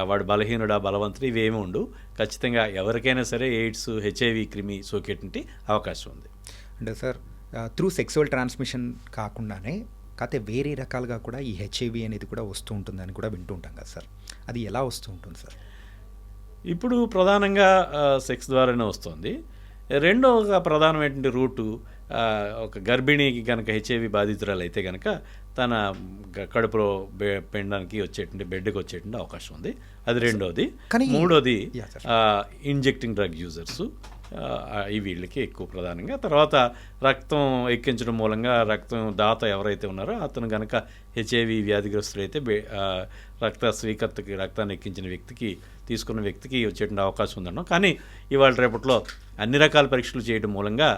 వాడు బలహీనుడా బలవంతుడు, ఇవేమి ఉండవు. ఖచ్చితంగా ఎవరికైనా సరే ఎయిడ్స్ హెచ్ఐవి క్రిమి సోకేటువంటి అవకాశం ఉంది. అంటే సార్ త్రూ సెక్సువల్ ట్రాన్స్మిషన్ కాకుండానే కాకపోతే వేరే రకాలుగా కూడా ఈ హెచ్ఐవి అనేది కూడా వస్తూ ఉంటుందని కూడా వింటూ ఉంటాం కదా సార్, అది ఎలా వస్తూ ఉంటుంది సార్? ఇప్పుడు ప్రధానంగా సెక్స్ ద్వారానే వస్తుంది. రెండో ఒక ప్రధానమైనటువంటి రూటు, ఒక గర్భిణికి కనుక హెచ్ఐవి బాధితురాలు అయితే కనుక తన కడుపులో పెండానికి వచ్చేటువంటి బెడ్కి వచ్చేటువంటి అవకాశం ఉంది. అది రెండోది. మూడోది ఇంజెక్టింగ్ డ్రగ్ యూజర్స్, ఈ వీళ్ళకి ఎక్కువ ప్రధానంగా. తర్వాత రక్తం ఎక్కించడం మూలంగా రక్తం దాత ఎవరైతే ఉన్నారో అతను కనుక హెచ్ఐవి వ్యాధిగ్రస్తులైతే రక్తాన్ని ఎక్కించిన వ్యక్తికి, తీసుకున్న వ్యక్తికి వచ్చేటువంటి అవకాశం ఉందన్నాం. కానీ ఇవాళ రేపట్లో అన్ని రకాల పరీక్షలు చేయడం మూలంగా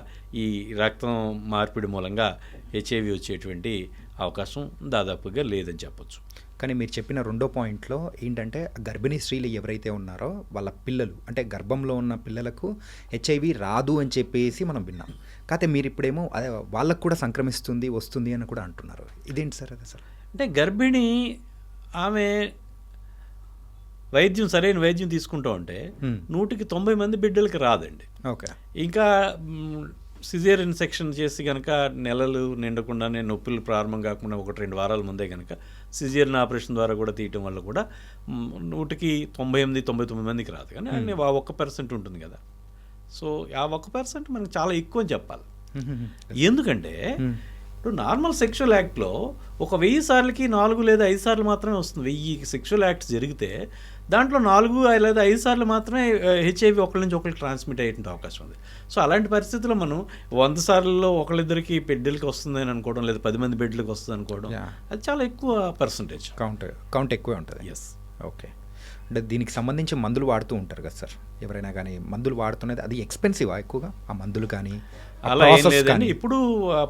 ఈ రక్తం మార్పిడి మూలంగా హెచ్ఐవి వచ్చేటువంటి అవకాశం దాదాపుగా లేదని చెప్పొచ్చు. కానీ మీరు చెప్పిన రెండో పాయింట్లో ఏంటంటే గర్భిణీ స్త్రీలు ఎవరైతే ఉన్నారో వాళ్ళ పిల్లలు, అంటే గర్భంలో ఉన్న పిల్లలకు హెచ్ఐవి రాదు అని చెప్పేసి మనం విన్నాం. కాకపోతే మీరు ఇప్పుడేమో వాళ్ళకు కూడా సంక్రమిస్తుంది వస్తుంది అని కూడా అంటున్నారు. ఇదేంటి సార్? అదే సార్, అంటే గర్భిణి ఆమె సరైన వైద్యం తీసుకుంటూ ఉంటే 100కి 90 మంది బిడ్డలకి రాదండి. ఓకే. ఇంకా సిజేరియన్ సెక్షన్ చేసి కనుక నెలలు నిండకుండానే నొప్పులు ప్రారంభం కాకుండా 1-2 వారాల ముందే కనుక సిజేరియన్ ఆపరేషన్ ద్వారా కూడా తీయటం వల్ల కూడా 100కి 98-99 మందికి రాదు. కానీ అన్నీ 1% ఉంటుంది కదా. సో ఆ 1% మనకు చాలా ఎక్కువ అని చెప్పాలి. ఎందుకంటే ఇప్పుడు నార్మల్ సెక్షువల్ యాక్ట్లో ఒక 1000 సార్లకి 4 లేదా 5 సార్లు మాత్రమే వస్తుంది. 1000 సెక్షువల్ యాక్ట్స్ జరిగితే దాంట్లో 4 లేదా 5 సార్లు మాత్రమే హెచ్ఐవి ఒకరి నుంచి ఒకరికి ట్రాన్స్మిట్ అయ్యేటువంటి అవకాశం ఉంది. సో అలాంటి పరిస్థితుల్లో మనం 100 సార్లలో ఒకళ్ళిద్దరికి బిడ్డలకి వస్తుందని అనుకోవడం, లేదా 10 మంది బిడ్డలకి వస్తుంది అనుకోవడం, అది చాలా ఎక్కువ పర్సంటేజ్. కౌంట్ ఎక్కువే ఉంటుంది. ఎస్. ఓకే. అంటే దీనికి సంబంధించి మందులు వాడుతూ ఉంటారు కదా సార్ ఎవరైనా, కానీ మందులు వాడుతున్నది అది ఎక్స్పెన్సివా ఎక్కువగా ఆ మందులు కానీ? అలా ఏం లేదండి. ఇప్పుడు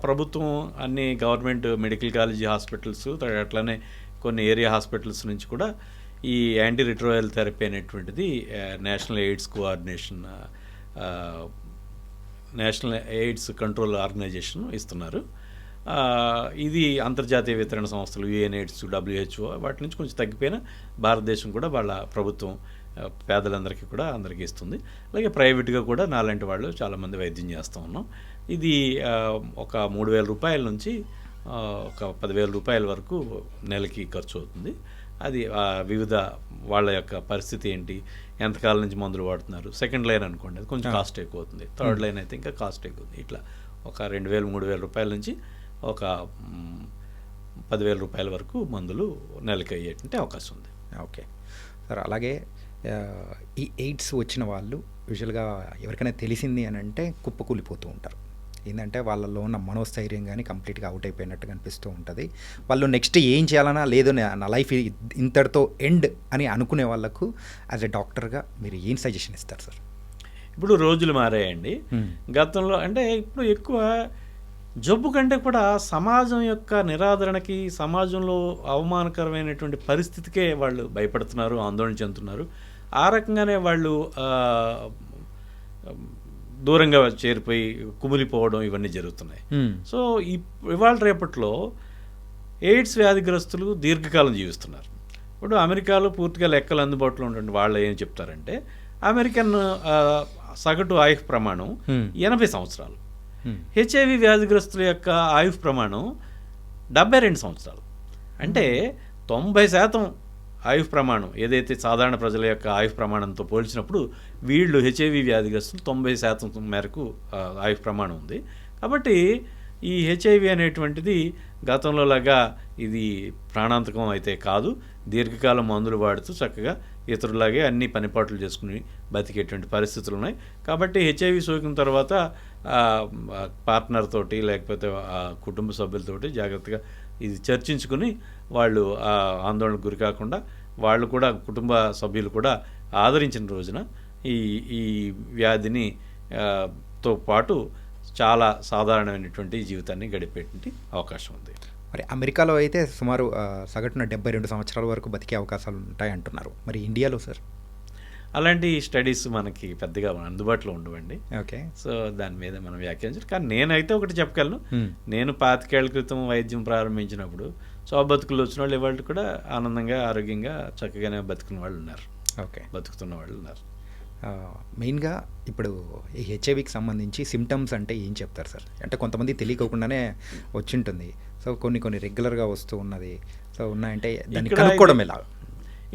ప్రభుత్వం అన్ని గవర్నమెంట్ మెడికల్ కాలేజీ హాస్పిటల్స్, అట్లానే కొన్ని ఏరియా హాస్పిటల్స్ నుంచి కూడా ఈ యాంటీ రిట్రోవైరల్ థెరపీ అనేటువంటిది నేషనల్ ఎయిడ్స్ కంట్రోల్ ఆర్గనైజేషన్ ఇస్తున్నారు. ఇది అంతర్జాతీయ వితరణ సంస్థలు యుఎన్ఎయిడ్స్, WHO వాటి నుంచి కొంచెం తగ్గిపోయినా భారతదేశం కూడా వాళ్ళ ప్రభుత్వం పేదలందరికీ కూడా అందరికీ ఇస్తుంది. అలాగే ప్రైవేట్గా కూడా నాలాంటి వాళ్ళు చాలామంది వైద్యం చేస్తూ ఉన్నాం. ఇది ఒక 3,000 రూపాయల నుంచి ఒక 10,000 రూపాయల వరకు నెలకి ఖర్చు అవుతుంది. అది వివిధ వాళ్ళ యొక్క పరిస్థితి ఏంటి, ఎంతకాలం నుంచి మందులు వాడుతున్నారు. సెకండ్ లైన్ అనుకోండి, అది కొంచెం కాస్ట్ ఎక్కువ అవుతుంది. థర్డ్ లైన్ అయితే ఇంకా కాస్ట్ ఎక్కువ ఉంది. ఇట్లా ఒక 2,000-3,000 రూపాయల నుంచి ఒక 10,000 రూపాయల వరకు మందులు నెలకి అయ్యేటువంటి అవకాశం ఉంది. Okay sir. అలాగే ఈ ఎయిడ్స్ వచ్చిన వాళ్ళు యూజువల్గా ఎవరికైనా తెలిసింది అని అంటే కుప్పకూలిపోతూ ఉంటారు. ఏంటంటే వాళ్ళలో ఉన్న మనోస్థైర్యం కానీ కంప్లీట్గా అవుట్ అయిపోయినట్టుగా అనిపిస్తూ ఉంటుంది. వాళ్ళు నెక్స్ట్ ఏం చేయాలన్నా లేదు నా లైఫ్ ఇంతటితో ఎండ్ అని అనుకునే వాళ్ళకు యాజ్ ఎ డాక్టర్గా మీరు ఏం సజెషన్ ఇస్తారు సార్? ఇప్పుడు రోజులు మారాయండి. గతంలో అంటే ఇప్పుడు ఎక్కువ జబ్బు కంటే కూడా సమాజం యొక్క నిరాదరణకి, సమాజంలో అవమానకరమైనటువంటి పరిస్థితికే వాళ్ళు భయపడుతున్నారు, ఆందోళన చెందుతున్నారు. ఆ రకంగానే వాళ్ళు దూరంగా చేరిపోయి కుమిలిపోవడం ఇవన్నీ జరుగుతున్నాయి. సో ఇవాళ రేపట్లో ఎయిడ్స్ వ్యాధిగ్రస్తులు దీర్ఘకాలం జీవిస్తున్నారు. ఇప్పుడు అమెరికాలో పూర్తిగా లెక్కలు అందుబాటులో ఉండే వాళ్ళు ఏం చెప్తారంటే, అమెరికన్ సగటు ఆయుష్ ప్రమాణం 80 సంవత్సరాలు. హెచ్ఐవి వ్యాధిగ్రస్తుల యొక్క ఆయుష్ ప్రమాణం 72 సంవత్సరాలు. అంటే 90% ఆయుష్ ప్రమాణం ఏదైతే సాధారణ ప్రజల యొక్క ఆయుష్ ప్రమాణంతో పోల్చినప్పుడు వీళ్ళు హెచ్ఐవి వ్యాధిగ్రస్తులు 90% మేరకు ఆయుష్ ప్రమాణం ఉంది. కాబట్టి ఈ హెచ్ఐవి అనేటువంటిది గతంలో లాగా ఇది ప్రాణాంతకం అయితే కాదు. దీర్ఘకాలం మందులు వాడుతూ చక్కగా ఇతరులాగే అన్ని పనిపాట్లు చేసుకుని బతికేటువంటి పరిస్థితులు ఉన్నాయి. కాబట్టి హెచ్ఐవి సోకిన తర్వాత పార్ట్నర్ తోటి లేకపోతే కుటుంబ సభ్యులతోటి జాగ్రత్తగా ఇది చర్చించుకుని వాళ్ళు ఆందోళనకు గురి కాకుండా వాళ్ళు కూడా కుటుంబ సభ్యులు కూడా ఆదరించిన రోజున ఈ వ్యాధిని తో పాటు చాలా సాధారణమైనటువంటి జీవితాన్ని గడిపేటువంటి అవకాశం ఉంది. మరి అమెరికాలో అయితే సుమారు సగటున 72 సంవత్సరాల వరకు బతికే అవకాశాలు ఉంటాయి అంటున్నారు. మరి ఇండియాలో సార్? అలాంటి స్టడీస్ మనకి పెద్దగా అందుబాటులో ఉండవండి. ఓకే. సో దాని మీద మనం వ్యాఖ్యానించాలి. కానీ నేనైతే ఒకటి చెప్పగలను, నేను 25 ఏళ్ల క్రితం వైద్యం ప్రారంభించినప్పుడు బతుకులు వచ్చిన వాళ్ళు ఇవాళ కూడా ఆనందంగా ఆరోగ్యంగా చక్కగానే బతుకున్న వాళ్ళు ఉన్నారు. ఓకే, బతుకుతున్న వాళ్ళు ఉన్నారు. మెయిన్గా ఇప్పుడు ఈ హెచ్ఐవికి సంబంధించి సిమ్టమ్స్ అంటే ఏం చెప్తారు సార్? అంటే కొంతమంది తెలియకోకుండానే వచ్చింటుంది. సో కొన్ని రెగ్యులర్గా వస్తూ ఉన్నది. సో ఉన్నాయంటే దాన్ని కనుక్కోవడం ఎలా?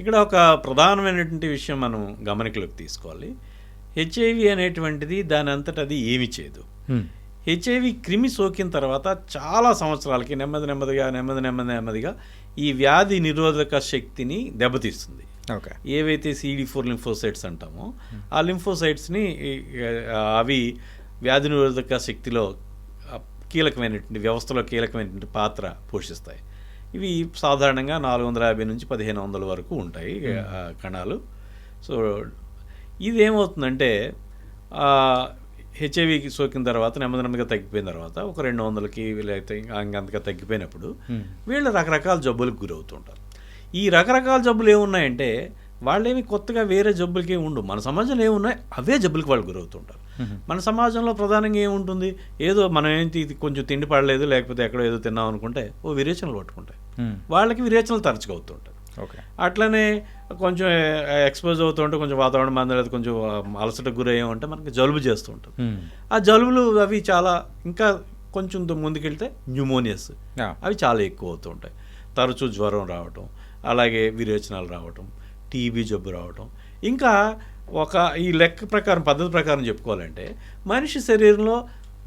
ఇక్కడ ఒక ప్రధానమైనటువంటి విషయం మనం గమనికలోకి తీసుకోవాలి. హెచ్ఐవి అనేటువంటిది దాని అంతటా అది ఏమి చేయదు. హెచ్ఐవి క్రిమి సోకిన తర్వాత చాలా సంవత్సరాలకి నెమ్మదిగా ఈ వ్యాధి నిరోధక శక్తిని దెబ్బతీస్తుంది. ఓకే. ఏవైతే CD4 లింఫోసైట్స్ అంటామో ఆ లింఫోసైట్స్ని అవి వ్యాధి నిరోధక శక్తిలో కీలకమైనటువంటి వ్యవస్థలో కీలకమైనటువంటి పాత్ర పోషిస్తాయి. ఇవి సాధారణంగా 450 నుంచి 1500 వరకు ఉంటాయి కణాలు. సో ఇదేమవుతుందంటే హెచ్ఐవికి సోకిన తర్వాత నెమ్మదిగా తగ్గిపోయిన తర్వాత ఒక 200కి లేకపోతే అంతగా తగ్గిపోయినప్పుడు వీళ్ళు రకరకాల జబ్బులకు గురవుతుంటారు. ఈ రకరకాల జబ్బులు ఏమున్నాయంటే వాళ్ళేమి కొత్తగా వేరే జబ్బులకి ఉండవు. మన సమాజంలో ఏమున్నాయి అవే జబ్బులకు వాళ్ళు గురవుతుంటారు. మన సమాజంలో ప్రధానంగా ఏముంటుంది, ఏదో మనం ఏంటి ఇది కొంచెం తిండి పడలేదు లేకపోతే ఎక్కడో ఏదో తిన్నాం అనుకుంటే విరేచనలు పట్టుకుంటాయి. వాళ్ళకి విరేచనలు తరచుగా అవుతుంటాయి. అట్లనే కొంచెం ఎక్స్పోజ్ అవుతుంటే కొంచెం వాతావరణం అందలేదు కొంచెం అలసటకు గురయ్యామంటే మనకి జలుబు చేస్తూ ఉంటుంది. ఆ జలుబులు అవి చాలా ఇంకా కొంచెం ముందుకెళ్తే న్యూమోనియస్ అవి చాలా ఎక్కువ అవుతూ ఉంటాయి. తరచూ జ్వరం రావటం, అలాగే విరేచనాలు రావటం, టీబీ జబ్బు రావటం. ఇంకా ఈ లెక్క ప్రకారం పద్ధతి ప్రకారం చెప్పుకోవాలంటే మనిషి శరీరంలో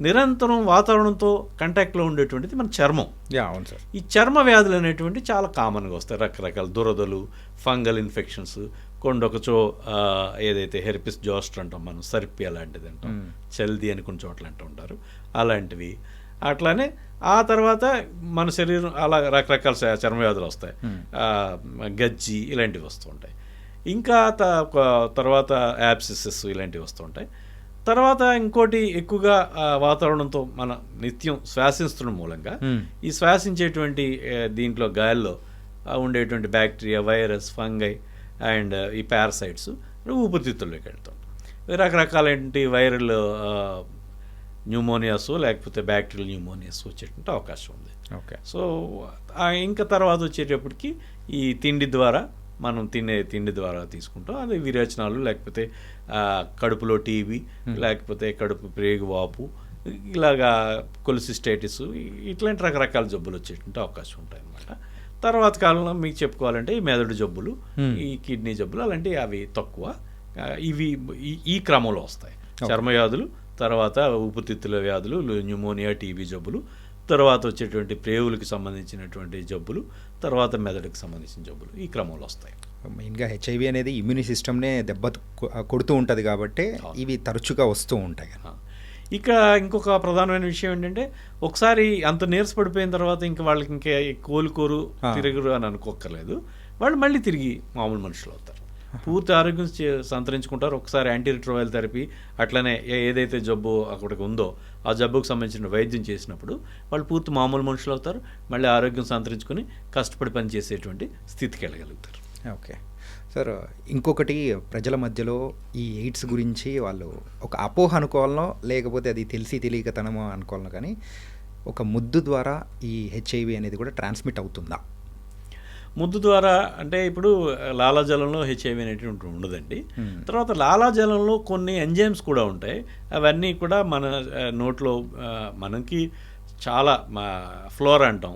నిరంతరం వాతావరణంతో కాంటాక్ట్లో ఉండేటువంటిది మన చర్మం. అవును సార్. ఈ చర్మ వ్యాధులు అనేటువంటి చాలా కామన్గా వస్తాయి. రకరకాల దురదలు, ఫంగల్ ఇన్ఫెక్షన్స్, కొండొకచో ఏదైతే హెర్పిస్ జోస్టర్ అంటాం మనం, సర్పి అలాంటిది అంటాం, చల్ది అని కొన్ని చోట్ల అంటూ ఉంటారు అలాంటివి. అట్లానే ఆ తర్వాత మన శరీరం అలా రకరకాల చర్మ వ్యాధులు వస్తాయి, గజ్జి ఇలాంటివి వస్తూ ఉంటాయి. ఇంకా తర్వాత యాబ్సిసెస్ ఇలాంటివి వస్తూ ఉంటాయి. తర్వాత ఇంకోటి ఎక్కువగా వాతావరణంతో మన నిత్యం శ్వాసించడం మూలంగా ఈ శ్వాసించేటువంటి దీంట్లో గాయాల్లో ఉండేటువంటి బ్యాక్టీరియా, వైరస్, ఫంగై అండ్ ఈ పారాసైట్స్ ఊపిరితిత్తుల్లోకి వెళ్తాం. రకరకాలైనటువంటి వైరల్ న్యూమోనియాస్ లేకపోతే బ్యాక్టీరియల్ న్యూమోనియాస్ వచ్చేటువంటి అవకాశం ఉంది. ఓకే. సో ఇంకా తర్వాత వచ్చేటప్పటికి ఈ తిండి ద్వారా మనం తిండి ద్వారా తీసుకుంటాం. అది విరేచనాలు, లేకపోతే కడుపులో టీబీ, లేకపోతే కడుపు ప్రేగు వాపు, ఇలాగా కొలిసిస్టైటిస్, ఇట్లాంటి రకరకాల జబ్బులు వచ్చేటువంటి అవకాశం ఉంటాయి అన్నమాట. తర్వాత కాలంలో మీకు చెప్పుకోవాలంటే ఈ మెదడు జబ్బులు, ఈ కిడ్నీ జబ్బులు అలాంటివి అవి తక్కువ. ఇవి ఈ క్రమంలో వస్తాయి. చర్మవ్యాధులు, తర్వాత ఊపిరితిత్తుల వ్యాధులు, న్యూమోనియా, టీబీ జబ్బులు, తర్వాత వచ్చేటువంటి ప్రేవులకి సంబంధించినటువంటి జబ్బులు, తర్వాత మెదడుకి సంబంధించిన జబ్బులు ఈ క్రమంలో వస్తాయి. మెయిన్గా హెచ్ఐవి అనేది ఇమ్యూని సిస్టమ్నే కొడుతూ ఉంటుంది కాబట్టి ఇవి తరచుగా వస్తూ ఉంటాయి. ఇక ఇంకొక ప్రధానమైన విషయం ఏంటంటే, ఒకసారి అంత నీరసపడిపోయిన తర్వాత ఇంకా వాళ్ళకి ఇంకా కోలుకోరు, తిరగరు అని అనుకోక్కర్లేదు. వాళ్ళు మళ్ళీ తిరిగి మామూలు మనుషులు అవుతారు, పూర్తి ఆరోగ్యం సంతరించుకుంటారు. ఒకసారి యాంటీరిట్రోవైరల్ థెరపీ అట్లనే ఏదైతే జబ్బు అక్కడికి ఉందో ఆ జబ్బుకు సంబంధించిన వైద్యం చేసినప్పుడు వాళ్ళు పూర్తి మామూలు మనుషులు అవుతారు, మళ్ళీ ఆరోగ్యం సంతరించుకొని కష్టపడి పనిచేసేటువంటి స్థితికి వెళ్ళగలుగుతారు. ఓకే సార్, ఇంకొకటి ప్రజల మధ్యలో ఈ ఎయిడ్స్ గురించి వాళ్ళు ఒక అపోహ అనుకోవాలనో లేకపోతే అది తెలిసి తెలియకతనమో అనుకోవాలనో, కానీ ఒక ముద్దు ద్వారా ఈ హెచ్ఐవి అనేది కూడా ట్రాన్స్మిట్ అవుతుందా? ముద్దు ద్వారా అంటే ఇప్పుడు లాలాజలంలో హెచ్ఐవి అనేటువంటి ఉండదండి. తర్వాత లాలాజలంలో కొన్ని ఎంజైమ్స్ కూడా ఉంటాయి. అవన్నీ కూడా మన నోట్లో మనకి చాలా ఫ్లోరా అంటాం,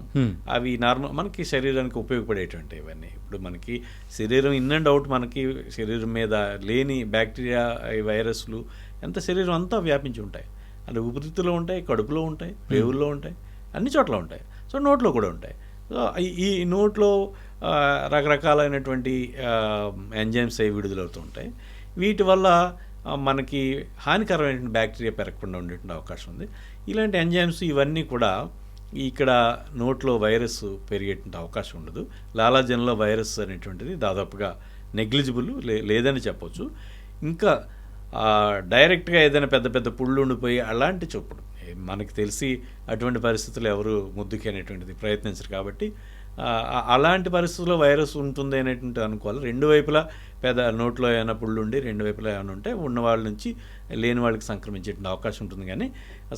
అవి నార్మల్ మనకి శరీరానికి ఉపయోగపడేటువంటి ఇవన్నీ. ఇప్పుడు మనకి శరీరం ఇన్ అండ్ అవుట్, మనకి శరీరం మీద లేని బ్యాక్టీరియా, వైరస్లు ఎంత శరీరం అంతా వ్యాపించి ఉంటాయి. అది ఊపిరితిత్తులో ఉంటాయి, కడుపులో ఉంటాయి, రేవుల్లో ఉంటాయి, అన్ని చోట్ల ఉంటాయి. సో నోట్లో కూడా ఉంటాయి. సో ఈ నోట్లో రకరకాలైనటువంటి ఎంజైమ్స్ అవి విడుదలవుతూ ఉంటాయి. వీటి వల్ల మనకి హానికరమైన బ్యాక్టీరియా పెరగకుండా ఉండేటువంటి అవకాశం ఉంది. ఇలాంటి ఎంజైమ్స్ ఇవన్నీ కూడా ఇక్కడ నోట్లో వైరస్ పెరిగేటువంటి అవకాశం ఉండదు. లాలాజలంలో వైరస్ అనేటువంటిది దాదాపుగా నెగ్లిజిబుల్ లేదని చెప్పొచ్చు. ఇంకా డైరెక్ట్గా ఏదైనా పెద్ద పెద్ద పుళ్ళు ఉండిపోయి అలాంటి చొప్పుడు మనకి తెలిసి అటువంటి పరిస్థితులు ఎవరు ముద్దుకి అనేటువంటిది ప్రయత్నించరు. కాబట్టి అలాంటి పరిస్థితుల్లో వైరస్ ఉంటుంది అనేటువంటి అనుకోవాలి. రెండు వైపులా నోట్లో ఏమైనా పుళ్ళు ఉండి రెండు వైపులా ఏమైనా ఉంటే ఉన్న వాళ్ళ నుంచి లేని వాళ్ళకి సంక్రమించేటువంటి అవకాశం ఉంటుంది. కానీ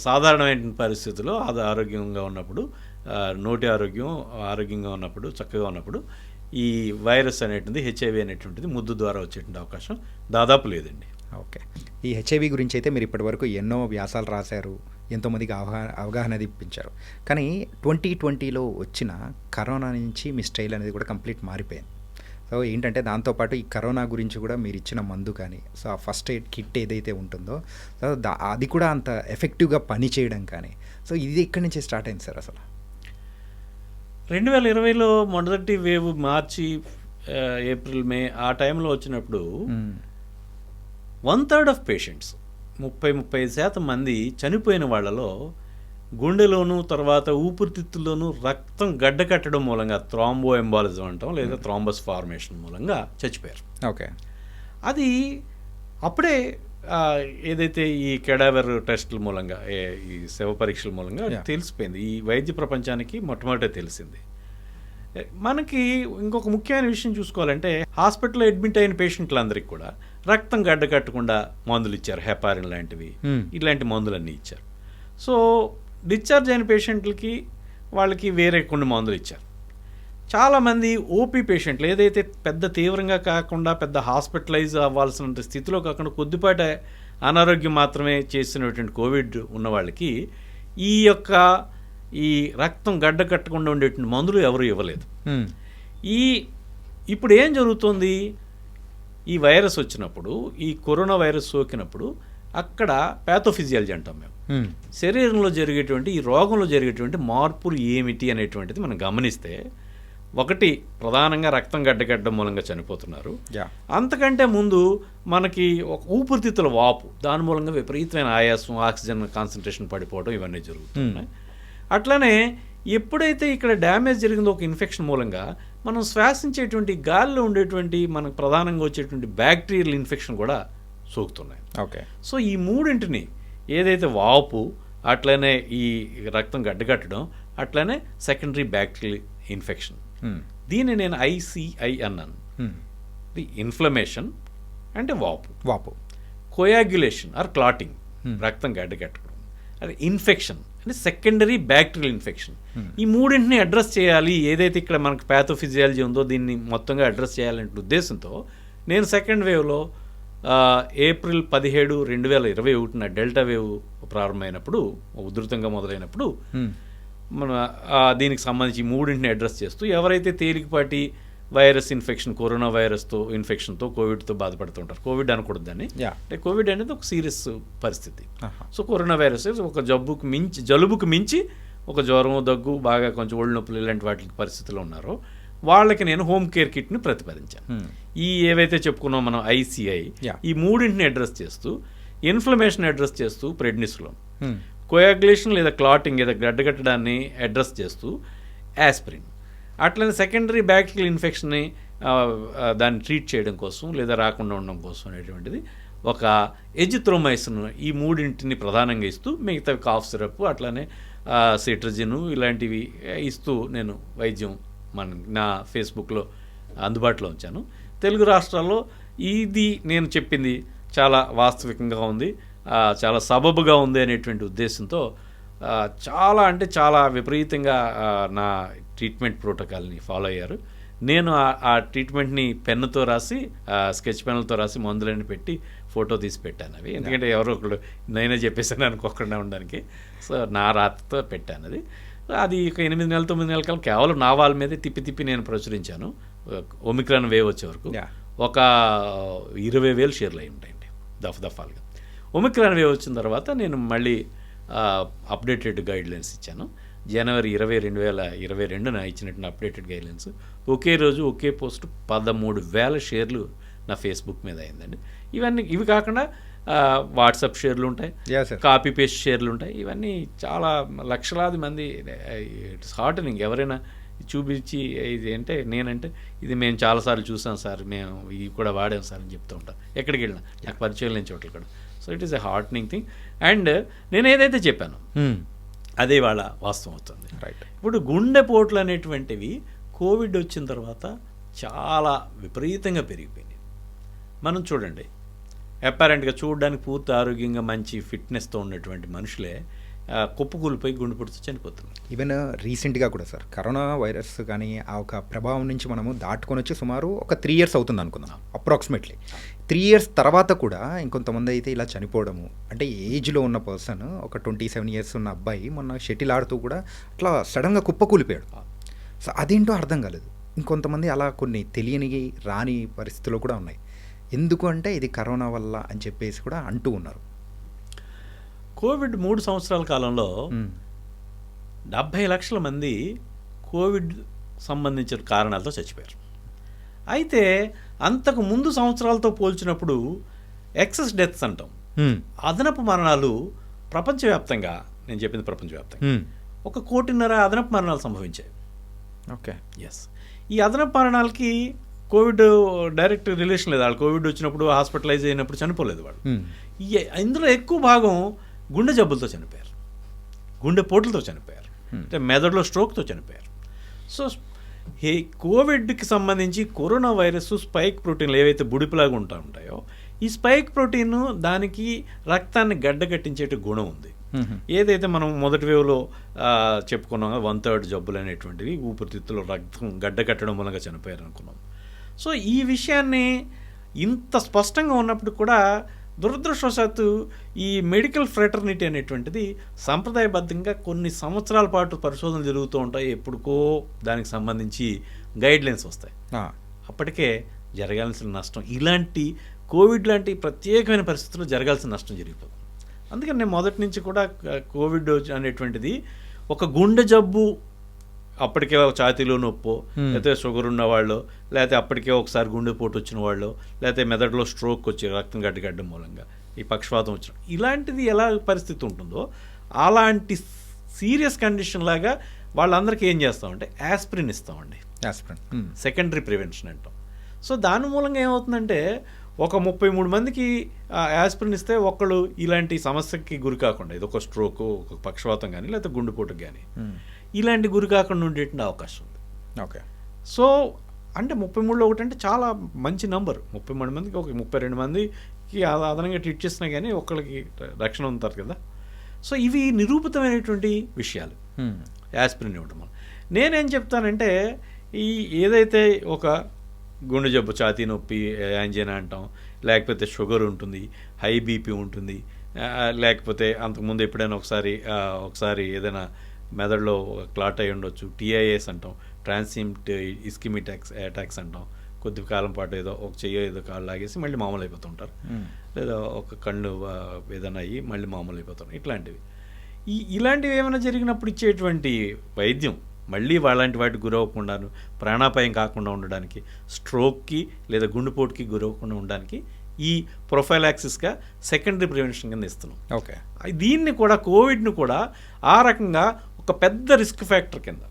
సాధారణమైన పరిస్థితుల్లో అది ఆరోగ్యంగా ఉన్నప్పుడు, నోటి ఆరోగ్యంగా ఉన్నప్పుడు, చక్కగా ఉన్నప్పుడు ఈ వైరస్ అనేటువంటిది, హెచ్ఐవి అనేటువంటిది ముద్దు ద్వారా వచ్చేటువంటి అవకాశం దాదాపు లేదండి. ఓకే. ఈ హెచ్ఐవి గురించి అయితే మీరు ఇప్పటివరకు ఎన్నో వ్యాసాలు రాశారు, ఎంతోమందికి అవగాహన ఇప్పించారు. కానీ 2020లో వచ్చిన కరోనా నుంచి మీ స్టైల్ అనేది కూడా కంప్లీట్ మారిపోయింది. సో ఏంటంటే దాంతోపాటు ఈ కరోనా గురించి కూడా మీరు ఇచ్చిన మందు కానీ, సో ఆ ఫస్ట్ ఎయిడ్ కిట్ ఏదైతే ఉంటుందో సో అది కూడా అంత ఎఫెక్టివ్గా పని చేయడం కానీ, సో ఇది ఎక్కడి నుంచి స్టార్ట్ అయింది సార్? అసలు 2020లో మొదటి వేవ్ మార్చి, ఏప్రిల్, మే ఆ టైంలో వచ్చినప్పుడు 1/3 ఆఫ్ పేషెంట్స్ 35% మంది చనిపోయిన వాళ్ళలో గుండెలోను తర్వాత ఊపిరితిత్తుల్లోనూ రక్తం గడ్డకట్టడం మూలంగా థ్రాంబో ఎంబాలిజం అంటాం, లేదా థ్రాంబస్ ఫార్మేషన్ మూలంగా చచ్చిపోయారు. ఓకే. అది అప్పుడే ఏదైతే ఈ కెడావర్ టెస్టుల మూలంగా, ఈ శవ పరీక్షల మూలంగా తెలిసిపోయింది. ఈ వైద్య ప్రపంచానికి మొట్టమొదట తెలిసింది. మనకి ఇంకొక ముఖ్యమైన విషయం చూసుకోవాలంటే, హాస్పిటల్లో అడ్మిట్ అయిన పేషెంట్లందరికీ కూడా రక్తం గడ్డ కట్టకుండా మందులు ఇచ్చారు, హెపారిన్ లాంటివి, ఇలాంటి మందులన్నీ ఇచ్చారు. సో డిశ్చార్జ్ అయిన పేషెంట్లకి వాళ్ళకి వేరే కొన్ని మందులు ఇచ్చారు. చాలామంది ఓపీ పేషెంట్లు ఏదైతే పెద్ద తీవ్రంగా కాకుండా పెద్ద హాస్పిటలైజ్ అవ్వాల్సిన స్థితిలో కాకుండా కొద్దిపాటి అనారోగ్యం మాత్రమే చేసినటువంటి కోవిడ్ ఉన్న వాళ్ళకి ఈ రక్తం గడ్డ కట్టకుండా ఉండేటువంటి మందులు ఎవరు ఇవ్వలేదు. ఇప్పుడు ఏం జరుగుతుంది, ఈ వైరస్ వచ్చినప్పుడు, ఈ కరోనా వైరస్ సోకినప్పుడు అక్కడ ప్యాథోఫిజియాలజీ అంటాం మేము, శరీరంలో జరిగేటువంటి ఈ రోగంలో జరిగేటువంటి మార్పులు ఏమిటి అనేటువంటిది మనం గమనిస్తే, ఒకటి ప్రధానంగా రక్తం గడ్డగడ్డం మూలంగా చనిపోతున్నారు. అంతకంటే ముందు మనకి ఒక ఊపిరితిత్తుల వాపు, దాని మూలంగా విపరీతమైన ఆయాసం, ఆక్సిజన్ కాన్సన్ట్రేషన్ పడిపోవడం, ఇవన్నీ జరుగుతున్నాయి. అట్లనే ఎప్పుడైతే ఇక్కడ డ్యామేజ్ జరిగిందో ఒక ఇన్ఫెక్షన్ మూలంగా మనం శ్వాసించేటువంటి గాలిలో ఉండేటువంటి మనకు ప్రధానంగా వచ్చేటువంటి బ్యాక్టీరియల్ ఇన్ఫెక్షన్ కూడా సోకుతున్నాయి. ఓకే. సో ఈ మూడింటిని, ఏదైతే వాపు, అట్లనే ఈ రక్తం గడ్డగట్టడం, అట్లనే సెకండరీ బ్యాక్టీరియల్ ఇన్ఫెక్షన్, దీన్ని నేను ICI అన్నాను. ది ఇన్ఫ్లమేషన్ అంటే వాపు, వాపు, కోయాగ్యులేషన్ ఆర్ క్లాటింగ్, రక్తం గడ్డగట్టడం, ఇన్ఫెక్షన్ అంటే సెకండరీ బ్యాక్టీరియల్ ఇన్ఫెక్షన్. ఈ మూడింటిని అడ్రస్ చేయాలి, ఏదైతే ఇక్కడ మనకు ప్యాథోఫిజియాలజీ ఉందో దీన్ని మొత్తంగా అడ్రస్ చేయాలనే ఉద్దేశంతో నేను సెకండ్ వేవ్లో ఏప్రిల్ 17, 2021 డెల్టా వేవ్ ప్రారంభమైనప్పుడు, ఉధృతంగా మొదలైనప్పుడు మన దీనికి సంబంధించి మూడింటిని అడ్రస్ చేస్తూ ఎవరైతే తేలికపాటి వైరస్ ఇన్ఫెక్షన్, కరోనా వైరస్తో ఇన్ఫెక్షన్తో, కోవిడ్తో బాధపడుతుంటారు. కోవిడ్ అనకూడదు దాన్ని, అంటే కోవిడ్ అనేది ఒక సీరియస్ పరిస్థితి. సో కరోనా వైరస్ ఒక జలుబుకు మించి ఒక జ్వరం, దగ్గు, బాగా కొంచెం ఒళ్ళు నొప్పులు ఇలాంటి వాటి పరిస్థితుల్లో ఉన్నారో వాళ్ళకి నేను హోమ్ కేర్ కిట్ని ప్రతిపాదించాను. ఈ ఏవైతే చెప్పుకున్నాం మనం ఐసిఐ, ఈ మూడింటిని అడ్రస్ చేస్తూ, ఇన్ఫ్లమేషన్ అడ్రస్ చేస్తూ ప్రెడ్నిసోలోన్, కోయాగులేషన్ లేదా క్లాటింగ్ లేదా గడ్డగట్టడాన్ని అడ్రస్ చేస్తూ యాస్పిరిన్, అట్లనే సెకండరీ బ్యాక్టీరియల్ ఇన్ఫెక్షన్ని దాన్ని ట్రీట్ చేయడం కోసం లేదా రాకుండా ఉండడం కోసం అనేటువంటిది ఒక ఎజిథ్రోమైసిన్, ఈ మూడింటిని ప్రధానంగా ఇస్తూ మిగతా కాఫ్ సిరప్ అట్లానే సిట్రజిన్ ఇలాంటివి ఇస్తూ నేను వైద్యం నా ఫేస్బుక్లో అందుబాటులో ఉంచాను. తెలుగు రాష్ట్రాల్లో ఇది నేను చెప్పింది చాలా వాస్తవికంగా ఉంది, చాలా సబబుగా ఉంది అనేటువంటి ఉద్దేశంతో చాలా అంటే చాలా విపరీతంగా నా ట్రీట్మెంట్ ప్రోటోకాల్ని ఫాలో అయ్యారు. నేను ఆ ట్రీట్మెంట్ని పెన్నుతో రాసి, స్కెచ్ పెన్నులతో రాసి మందులని పెట్టి ఫోటో తీసి పెట్టాను అవి. ఎందుకంటే ఎవరో ఒకళ్ళు నేనే చెప్పేసాను అనుకోకుండా ఉండడానికి. సో నా రాతతో పెట్టాను అది. అది ఒక 8 నెలలు 9 నెలల కాలం కేవలం నా వాళ్ళ మీదే తిప్పి నేను ప్రచురించాను. ఒమిక్రాన్ వేవ్ వచ్చే వరకు ఒక 20,000 షేర్లు అయి ఉంటాయండి దఫాలుగా. ఒమిక్రాన్ వేవ్ వచ్చిన తర్వాత నేను మళ్ళీ అప్డేటెడ్ గైడ్లైన్స్ ఇచ్చాను. జనవరి 20, 2022 ఇచ్చినట్టు అప్డేటెడ్ గైడ్లైన్స్. ఒకే రోజు ఒకే పోస్ట్ 13,000 షేర్లు నా ఫేస్బుక్ మీద అయిందండి. ఇవి కాకుండా వాట్సాప్ షేర్లు ఉంటాయి, కాపీ పేస్ట్ షేర్లు ఉంటాయి. ఇవన్నీ చాలా లక్షలాది మంది. It's heartening. ఎవరైనా చూపించి ఇది అంటే నేనంటే ఇది మేము చాలాసార్లు చూసాం సార్, మేము ఇది కూడా వాడాం సార్ అని చెప్తూ ఉంటాం ఎక్కడికి వెళ్ళినా, నాకు పరిచయం లేని చోట్ల కూడా. So it is a heartening thing. And నేను ఏదైతే చెప్పాను అదే వాళ్ళ వాస్తవం అవుతుంది. రైట్. ఇప్పుడు గుండెపోట్లు అనేటువంటివి కోవిడ్ వచ్చిన తర్వాత చాలా విపరీతంగా పెరిగిపోయినాయి. మనం చూడండి, అపారెంట్గా చూడడానికి పూర్తి ఆరోగ్యంగా మంచి ఫిట్నెస్తో ఉన్నటువంటి మనుషులే కుప్పకూలిపోయి గుండెపోటుతో చనిపోతున్నారు. ఈవెన్ రీసెంట్గా కూడా సార్ కరోనా వైరస్ కానీ ఆ ఒక ప్రభావం నుంచి మనము దాటుకొని వచ్చి సుమారు ఒక 3 years అవుతుంది అనుకుందాం అప్రాక్సిమేట్లీ. 3 years తర్వాత కూడా ఇంకొంతమంది అయితే ఇలా చనిపోవడము, అంటే ఏజ్లో ఉన్న పర్సన్, ఒక 27 years ఉన్న అబ్బాయి మొన్న షటిల్ ఆడుతూ కూడా అట్లా సడన్గా కుప్పకూలిపోయాడు. సో అదేంటో అర్థం కాలేదు. ఇంకొంతమంది అలా కొన్ని తెలియని రాని పరిస్థితులు కూడా ఉన్నాయి. ఎందుకు అంటే ఇది కరోనా వల్ల అని చెప్పేసి కూడా అంటూ ఉన్నారు. కోవిడ్ 3 సంవత్సరాల కాలంలో 70 లక్షల మంది కోవిడ్ సంబంధించిన కారణాలతో చచ్చిపోయారు. అయితే అంతకు ముందు సంవత్సరాలతో పోల్చినప్పుడు ఎక్సెస్ డెత్స్ అంటాం, అదనపు మరణాలు ప్రపంచవ్యాప్తంగా, నేను చెప్పింది ప్రపంచవ్యాప్తంగా 1.5 కోటి అదనపు మరణాలు సంభవించాయి. Okay, yes. ఈ అదనపు మరణాలకి కోవిడ్ డైరెక్ట్ రిలేషన్ లేదు. వాళ్ళు కోవిడ్ వచ్చినప్పుడు హాస్పిటలైజ్ అయినప్పుడు చనిపోలేదు వాళ్ళు. ఇందులో ఎక్కువ భాగం గుండె జబ్బులతో చనిపోయారు, గుండెపోట్లతో చనిపోయారు, అంటే మెదడులో స్ట్రోక్తో చనిపోయారు. సో ఈ కోవిడ్కి సంబంధించి కరోనా వైరస్ స్పైక్ ప్రోటీన్లు ఏవైతే బుడిపిలాగా ఉంటాయో, ఈ స్పైక్ ప్రోటీన్ దానికి రక్తాన్ని గడ్డకట్టించేట గుణం ఉంది. ఏదైతే మనం మొదటి వేవ్లో చెప్పుకున్నామో 1/3 జబ్బులు అనేటువంటివి ఊపిరితిత్తులో రక్తం గడ్డకట్టడం మూలంగా చనిపోయారు అనుకున్నాం. సో ఈ విషయాన్ని ఇంత స్పష్టంగా ఉన్నప్పుడు కూడా దురదృష్టవశాత్తు ఈ మెడికల్ ఫ్రెటర్నిటీ అనేటువంటిది సంప్రదాయబద్ధంగా కొన్ని సంవత్సరాల పాటు పరిశోధనలు జరుగుతూ ఉంటాయి. ఎప్పుడుకో దానికి సంబంధించి గైడ్లైన్స్ వస్తాయి. అప్పటికే జరగాల్సిన నష్టం, ఇలాంటి కోవిడ్ లాంటి ప్రత్యేకమైన పరిస్థితుల్లో జరగాల్సిన నష్టం జరిగిపోతుంది. అందుకని నేను మొదటి నుంచి కూడా కోవిడ్ అనేటువంటిది ఒక గుండె జబ్బు, అప్పటికే ఛాతీలో నొప్పో, లేకపోతే షుగర్ ఉన్నవాళ్ళు, లేకపోతే అప్పటికే ఒకసారి గుండెపోటు వచ్చిన వాళ్ళు, లేకపోతే మెదడులో స్ట్రోక్ వచ్చి రక్తం గడ్డగడ్డం మూలంగా ఈ పక్షవాతం వచ్చిన, ఇలాంటిది ఎలా పరిస్థితి ఉంటుందో అలాంటి సీరియస్ కండిషన్ లాగా వాళ్ళందరికీ ఏం చేస్తామంటే యాస్పిరిన్ ఇస్తామండి. యాస్పిరిన్ సెకండరీ ప్రివెన్షన్ అంటాం. సో దాని మూలంగా ఏమవుతుందంటే ఒక 33 మందికి యాస్పిరిన్ ఇస్తే ఒకళ్ళు ఇలాంటి సమస్యకి గురి కాకుండా, ఇది ఒక స్ట్రోక్, ఒక పక్షవాతం కానీ లేకపోతే గుండెపోటుకు కానీ ఇలాంటి గురి కాకుండా ఉండేటువంటి అవకాశం ఉంది. ఓకే. సో అంటే 33లో ఒకటి అంటే చాలా మంచి నంబర్. 33 మందికి ఒక 32 మందికి అదనంగా ట్రీట్ చేసినా కానీ ఒకళ్ళకి రక్షణ ఉంటారు కదా. సో ఇవి నిరూపితమైనటువంటి విషయాలు యాస్పిరిన్ ఇవ్వడం వల్ల. నేనేం చెప్తానంటే ఈ ఏదైతే ఒక గుండె జబ్బు, ఛాతీ నొప్పి, యాంజినా అంటాం, లేకపోతే షుగర్ ఉంటుంది, హై బీపీ ఉంటుంది, లేకపోతే అంతకుముందు ఎప్పుడైనా ఒకసారి ఏదైనా మెదడులో క్లాట్ అయి ఉండొచ్చు, టీఐఎస్ అంటాం, ట్రాన్సియంట్ ఇస్కిమిక్ అటాక్స్ అంటాం, కొద్ది కాలం పాటు ఏదో ఒక చెయ్యో ఏదో కాళ్ళు లాగేసి మళ్ళీ మామూలు అయిపోతుంటారు, లేదా ఒక కళ్ళు ఏదైనా అయ్యి మళ్ళీ మామూలు అయిపోతుంటారు. ఇలాంటివి ఏమైనా జరిగినప్పుడు ఇచ్చేటువంటి వైద్యం మళ్ళీ అలాంటి వాటికి గురవ్వకుండాను, ప్రాణాపాయం కాకుండా ఉండడానికి, స్ట్రోక్కి లేదా గుండెపోటుకి గురవ్వకుండా ఉండడానికి ఈ ప్రొఫైలాక్సిస్గా సెకండరీ ప్రివెన్షన్ కింద ఇస్తున్నాం. ఓకే, దీన్ని కూడా కోవిడ్ను కూడా ఆ రకంగా ఒక పెద్ద రిస్క్ ఫ్యాక్టర్ కింద,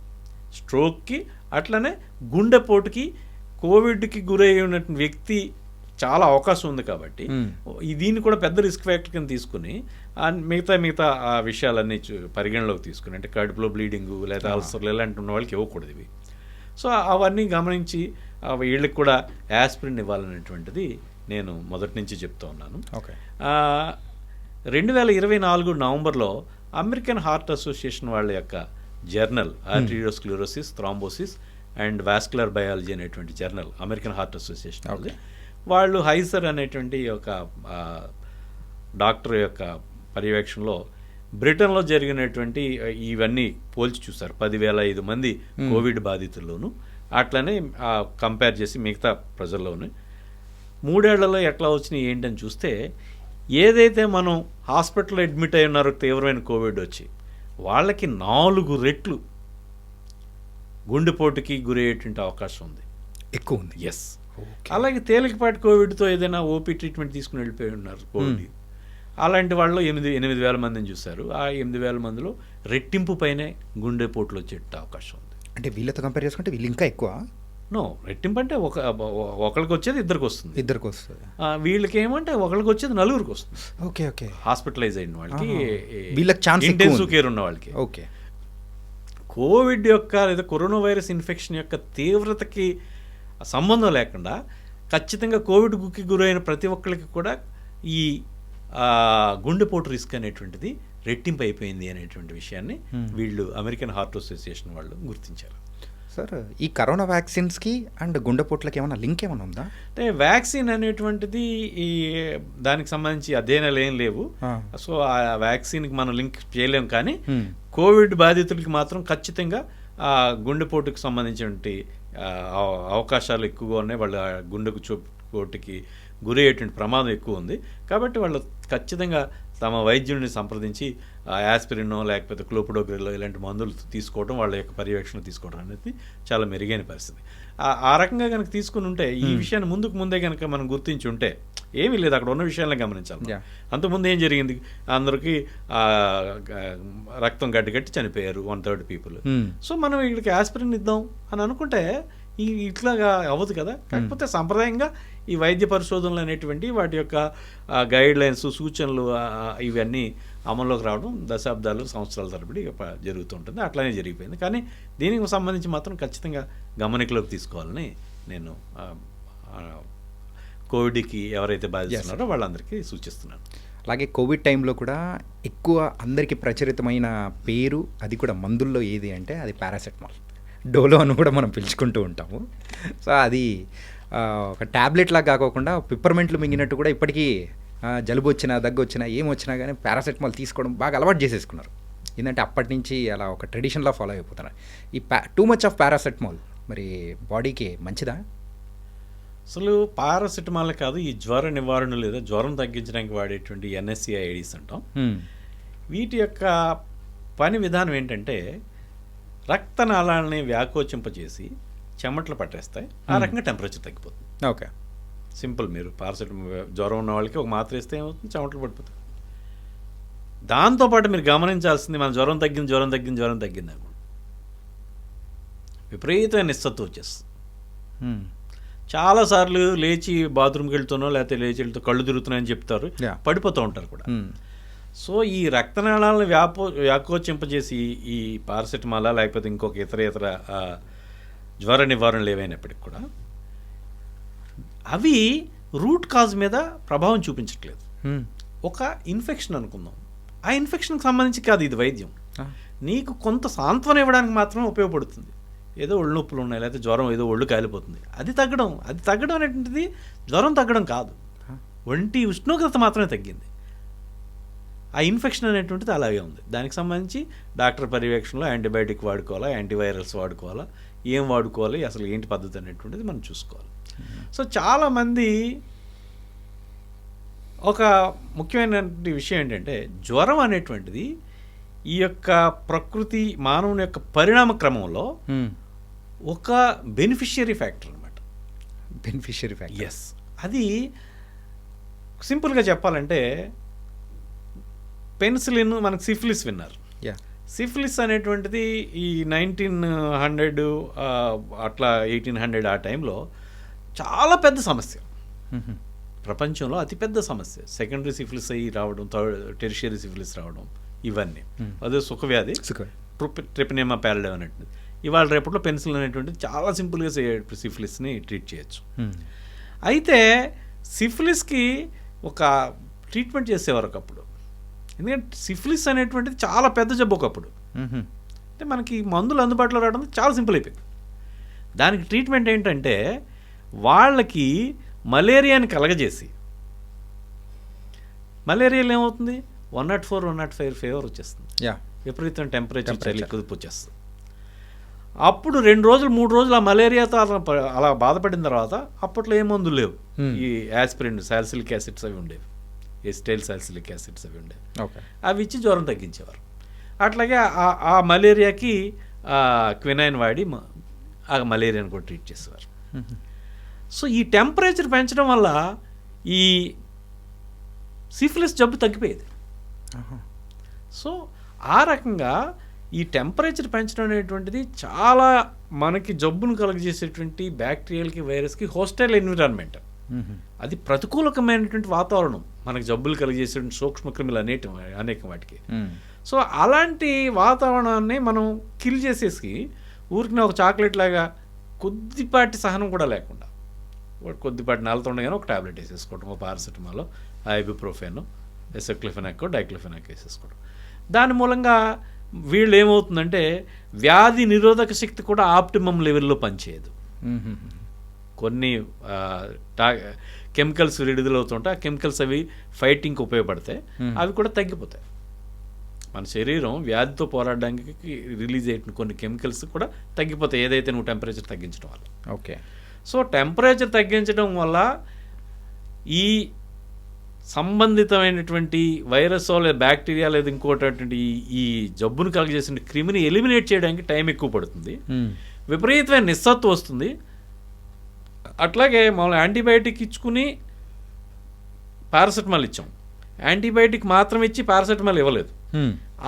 స్ట్రోక్కి అట్లనే గుండెపోటుకి కోవిడ్కి గురయ్యినటువంటి వ్యక్తి చాలా అవకాశం ఉంది కాబట్టి దీన్ని కూడా పెద్ద రిస్క్ ఫ్యాక్టర్ కింద తీసుకుని మిగతా ఆ విషయాలన్నీ పరిగణలోకి తీసుకుని, అంటే కడుపులో బ్లీడింగు లేదా అల్సర్లు ఇలాంటి ఉన్న వాళ్ళకి ఇవ్వకూడదు ఇవి. సో అవన్నీ గమనించి వీళ్ళకి కూడా యాస్పిరిన్ ఇవ్వాలనేటువంటిది నేను మొదటి నుంచి చెప్తూ ఉన్నాను. ఓకే, 2024 నవంబర్లో అమెరికన్ హార్ట్ అసోసియేషన్ వాళ్ళ యొక్క journal arteriosclerosis, thrombosis and vascular biology అనేటువంటి జర్నల్, అమెరికన్ హార్ట్ అసోసియేషన్ వాళ్ళు హైసర్ అనేటువంటి ఒక డాక్టర్ యొక్క పర్యవేక్షణలో బ్రిటన్లో జరిగినటువంటి ఇవన్నీ పోల్చి చూశారు. 10,005 మంది కోవిడ్ బాధితుల్లోనూ, అట్లనే కంపేర్ చేసి మిగతా ప్రజల్లోనూ 3 ఏళ్లలో ఎట్లా వచ్చినాయి ఏంటని చూస్తే, ఏదైతే మనం హాస్పిటల్లో అడ్మిట్ అయి ఉన్నారో తీవ్రమైన కోవిడ్ వచ్చి, వాళ్ళకి 4 రెట్లు గుండెపోటుకి గురయ్యేటువంటి అవకాశం ఉంది, ఎక్కువ ఉంది. ఎస్, అలాగే తేలికపాటి కోవిడ్తో ఏదైనా ఓపీ ట్రీట్మెంట్ తీసుకుని వెళ్ళిపోయి ఉన్నారు కోవిడ్, అలాంటి వాళ్ళు 8,000 మందిని చూశారు. ఆ 8,000 మందిలో రెట్టింపు పైనే గుండెపోట్లు వచ్చే అవకాశం ఉంది. అంటే వీళ్ళతో కంపేర్ చేసుకుంటే వీళ్ళు ఇంకా ఎక్కువ? నో, రెట్టింపు అంటే ఒకరికి వచ్చేది ఇద్దరికి వస్తుంది. వీళ్ళకి ఏమంటే ఒకరికి వచ్చేది 4గురికి వస్తుంది. ఓకే ఓకే, హాస్పిటలైజ్ అయిన వాళ్ళకి, వీళ్ళకి ఛాన్స్, ఇంటెన్సివ్ కేర్ ఉన్న వాళ్ళకి. ఓకే, కోవిడ్ యొక్క లేదా కరోనా వైరస్ ఇన్ఫెక్షన్ యొక్క తీవ్రతకి సంబంధం లేకుండా ఖచ్చితంగా కోవిడ్కి గురైన ప్రతి ఒక్కరికి కూడా ఈ గుండెపోటు రిస్క్ అనేటువంటిది రెట్టింపు అయిపోయింది అనేటువంటి విషయాన్ని వీళ్ళు అమెరికన్ హార్ట్ అసోసియేషన్ వాళ్ళు గుర్తించారు. సార్, ఈ కరోనా వ్యాక్సిన్స్కి అండ్ గుండెపోట్లకి ఏమైనా లింక్ ఏమైనా ఉందా? అంటే వ్యాక్సిన్ అనేటువంటిది దానికి సంబంధించి అధ్యయనాలు ఏం లేవు. సో ఆ వ్యాక్సిన్కి మనం లింక్ చేయలేము. కానీ కోవిడ్ బాధితులకి మాత్రం ఖచ్చితంగా గుండెపోటుకి సంబంధించినటువంటి అవకాశాలు ఎక్కువగా ఉన్నాయి. వాళ్ళ గుండెపోటుకి గురయ్యేటువంటి ప్రమాదం ఎక్కువ ఉంది. కాబట్టి వాళ్ళు ఖచ్చితంగా తమ వైద్యుడిని సంప్రదించి యాస్పిరినో లేకపోతే క్లోపిడోగ్రిలో ఇలాంటి మందులు తీసుకోవడం, వాళ్ళ యొక్క పర్యవేక్షణ తీసుకోవడం అనేది చాలా మెరుగైన పరిస్థితి. ఆ రకంగా కనుక తీసుకుని ఉంటే, ఈ విషయాన్ని ముందే కనుక మనం గుర్తించి ఉంటే ఏమీ లేదు, అక్కడ ఉన్న విషయాలను గమనించాలి. అంతకుముందు ఏం జరిగింది, అందరికీ రక్తం గడ్డగట్టి చనిపోయారు 1/3 పీపుల్. సో మనం వీళ్ళకి యాస్పిరిన్ ఇద్దాం అని అనుకుంటే ఇట్లాగా అవ్వదు కదా. కాకపోతే సాంప్రదాయంగా ఈ వైద్య పరిశోధనలు అనేటువంటి వాటి యొక్క గైడ్ లైన్స్, సూచనలు ఇవన్నీ అమల్లోకి రావడం దశాబ్దాలు, సంవత్సరాల తరబడి జరుగుతూ ఉంటుంది. అట్లానే జరిగిపోయింది. కానీ దీనికి సంబంధించి మాత్రం ఖచ్చితంగా గమనికలోకి తీసుకోవాలని నేను కోవిడ్కి ఎవరైతే బాధిస్తున్నారో వాళ్ళందరికీ సూచిస్తున్నాను. అలాగే కోవిడ్ టైంలో కూడా ఎక్కువ అందరికీ ప్రచలితమైన పేరు, అది కూడా మందుల్లో ఏది అంటే అది పారాసెటమాల్, డోలో అని కూడా మనం పిలుచుకుంటూ ఉంటాము. సో అది ఒక ట్యాబ్లెట్ లాగా కాకుండా పిప్పర్మెంట్లు మింగినట్టు కూడా ఇప్పటికీ జలుబు వచ్చినా, దగ్గు వచ్చినా, ఏమొచ్చినా కానీ పారాసెటమాల్ తీసుకోవడం బాగా అలవాటు చేసేసుకున్నారు. ఏంటంటే అప్పటి నుంచి అలా ఒక ట్రెడిషన్లా ఫాలో అయిపోతున్నారు. ఈ టూ మచ్ ఆఫ్ పారాసెటమాల్ మరి బాడీకి మంచిదా? అసలు పారాసెటమాల్ కాదు, ఈ జ్వర నివారణ లేదా జ్వరం తగ్గించడానికి వాడేటువంటి NSAIDs అంటాం. వీటి యొక్క పని విధానం ఏంటంటే రక్తనాళాలని వ్యాకోచింపజేసి చెమటలు పట్టేస్తాయి. ఆ రకంగా టెంపరేచర్ తగ్గిపోతుంది. Okay, simple. మీరు పారాసెటమాల్ జ్వరం ఉన్న వాళ్ళకి ఒక మాత్ర వేస్తే ఏమవుతుంది, చెమటలు పడిపోతుంది. దాంతోపాటు మీరు గమనించాల్సింది, మన జ్వరం తగ్గింది అనుకోండి, విపరీతమైన నిస్సత్తు వచ్చేస్తుంది. చాలాసార్లు లేచి బాత్రూమ్కి వెళ్తానో లేకపోతే లేచి వెళ్తూ కళ్ళు తిరుగుతున్నాయని చెప్తారు, పడిపోతూ ఉంటారు కూడా. సో ఈ రక్తనాళాలను వ్యాకోచింపజేసి ఈ పారాసెటమాల్ లేకపోతే ఇంకొక ఇతర జ్వర నివారణలు ఏవైనప్పటికి కూడా అవి రూట్ కాజ్ మీద ప్రభావం చూపించట్లేదు. ఒక ఇన్ఫెక్షన్ అనుకుందాం, ఆ ఇన్ఫెక్షన్కి సంబంధించి కాదు ఇది వైద్యం. నీకు కొంత సాంత్వన ఇవ్వడానికి మాత్రమే ఉపయోగపడుతుంది. ఏదో ఒళ్ళు నొప్పులు ఉన్నాయి, లేకపోతే జ్వరం ఏదో ఒళ్ళు కాలిపోతుంది, అది తగ్గడం అనేటువంటిది జ్వరం తగ్గడం కాదు, ఒంటి ఉష్ణోగ్రత మాత్రమే తగ్గింది. ఆ ఇన్ఫెక్షన్ అనేటువంటిది అలాగే ఉంది. దానికి సంబంధించి డాక్టర్ పర్యవేక్షణలో యాంటీబయాటిక్ వాడుకోవాలా, యాంటీవైరల్స్ వాడుకోవాలా, ఏం వాడుకోవాలి, అసలు ఏంటి పద్ధతి అనేటువంటిది మనం చూసుకోవాలి. సో చాలామంది ఒక ముఖ్యమైనటువంటి విషయం ఏంటంటే, జ్వరం అనేటువంటిది ఈ యొక్క ప్రకృతి మానవుని యొక్క పరిణామ క్రమంలో ఒక బెనిఫిషియరీ ఫ్యాక్టర్ అనమాట. Beneficiary factor, yes. అది సింపుల్గా చెప్పాలంటే, పెన్సిలిన్, మనకు సిఫిలిస్ విన్నారు. సిఫిలిస్ అనేటువంటిది ఈ 1900 అట్లా 1800 ఆ టైంలో చాలా పెద్ద సమస్య, ప్రపంచంలో అతిపెద్ద సమస్య. సెకండరీ సిఫిలిస్ అయ్యి రావడం, టెరిషియరీ సిఫిలిస్ రావడం, ఇవన్నీ అదే సుఖవ్యాధి, ట్రిపనెమా ప్యారడైమ్ అనేటువంటిది. ఇవాళ రేపట్లో పెన్సిల్ అనేటువంటిది చాలా సింపుల్గా సిఫిలిస్ని ట్రీట్ చేయొచ్చు. అయితే సిఫిలిస్కి ఒక ట్రీట్మెంట్ చేసేవారు ఒకప్పుడు. ఎందుకంటే సిఫిలిస్ అనేటువంటిది చాలా పెద్ద జబ్బు ఒకప్పుడు. అంటే మనకి మందులు అందుబాటులో రావడం చాలా సింపుల్ అయిపోయింది. దానికి ట్రీట్మెంట్ ఏంటంటే, వాళ్ళకి మలేరియాని కలగజేసి, మలేరియాలో ఏమవుతుంది, 104, 105 ఫీవర్ వచ్చేస్తుంది, విపరీతం టెంపరేచర్, చలి, కుదుపు వచ్చేస్తుంది. అప్పుడు 2 రోజులు 3 రోజులు ఆ మలేరియాతో అలా బాధపడిన తర్వాత, అప్పట్లో ఏ మందులు లేవు, ఈ యాస్పిరిన్, సాలిసిలిక్ యాసిడ్స్ అవి ఉండేవి, ఎస్టైల్ సాలిసిలిక్ యాసిడ్స్ అవి ఉండేవి. అవి ఇచ్చి జ్వరం తగ్గించేవారు. అట్లాగే ఆ మలేరియాకి క్వినైన్ వాడి ఆ మలేరియాని కూడా ట్రీట్ చేసేవారు. సో ఈ టెంపరేచర్ పెంచడం వల్ల ఈ సిఫిలిస్ జబ్బు తగ్గిపోయేది. సో ఆ రకంగా ఈ టెంపరేచర్ పెంచడం అనేటువంటిది చాలా మనకి జబ్బును కలుగజేసేటువంటి బ్యాక్టీరియాలకి, వైరస్కి హోస్టైల్ ఎన్విరాన్మెంట్, అది ప్రతికూలకమైనటువంటి వాతావరణం మనకి జబ్బులు కలిగజేసేటువంటి సూక్ష్మక్రిములు అనేక వాటికి. సో అలాంటి వాతావరణాన్ని మనం కిల్ చేసేసి ఊరికి ఒక చాక్లెట్ లాగా కొద్దిపాటి సహనం కూడా లేకుండా, కొద్దిపాటి నెలతుండగానే ఒక టాబ్లెట్ వేసేసుకోవడం, ఒక పారాసిటమాల్, ఐబుప్రోఫెన్, ఎసోక్లిఫెనాక్, డైక్లోఫెనాక్ వేసేసుకోవడం. దాని మూలంగా వీళ్ళు ఏమవుతుందంటే, వ్యాధి నిరోధక శక్తి కూడా ఆప్టిమం లెవెల్లో పనిచేయదు. కొన్ని కెమికల్స్ విడుదలవుతుంటే ఆ కెమికల్స్ అవి ఫైటింగ్కి ఉపయోగపడతాయి, అవి కూడా తగ్గిపోతాయి. మన శరీరం వ్యాధితో పోరాడడానికి రిలీజ్ అయ్యే కొన్ని కెమికల్స్ కూడా తగ్గిపోతాయి, ఏదైతే నువ్వు టెంపరేచర్ తగ్గించడం వల్ల. ఓకే. సో టెంపరేచర్ తగ్గించడం వల్ల ఈ సంబంధితమైనటువంటి వైరస్ లేదా బ్యాక్టీరియా లేదా ఇంకోటటువంటి ఈ జబ్బును కలుగజేసిన క్రిమిని ఎలిమినేట్ చేయడానికి టైం ఎక్కువ పడుతుంది, విపరీతమైన నిస్సత్వం వస్తుంది. అట్లాగే మనం యాంటీబయాటిక్ ఇచ్చుకుని పారాసెటమాల్ ఇచ్చాం, యాంటీబయాటిక్ మాత్రం ఇచ్చి పారాసెటమాల్ ఇవ్వలేదు.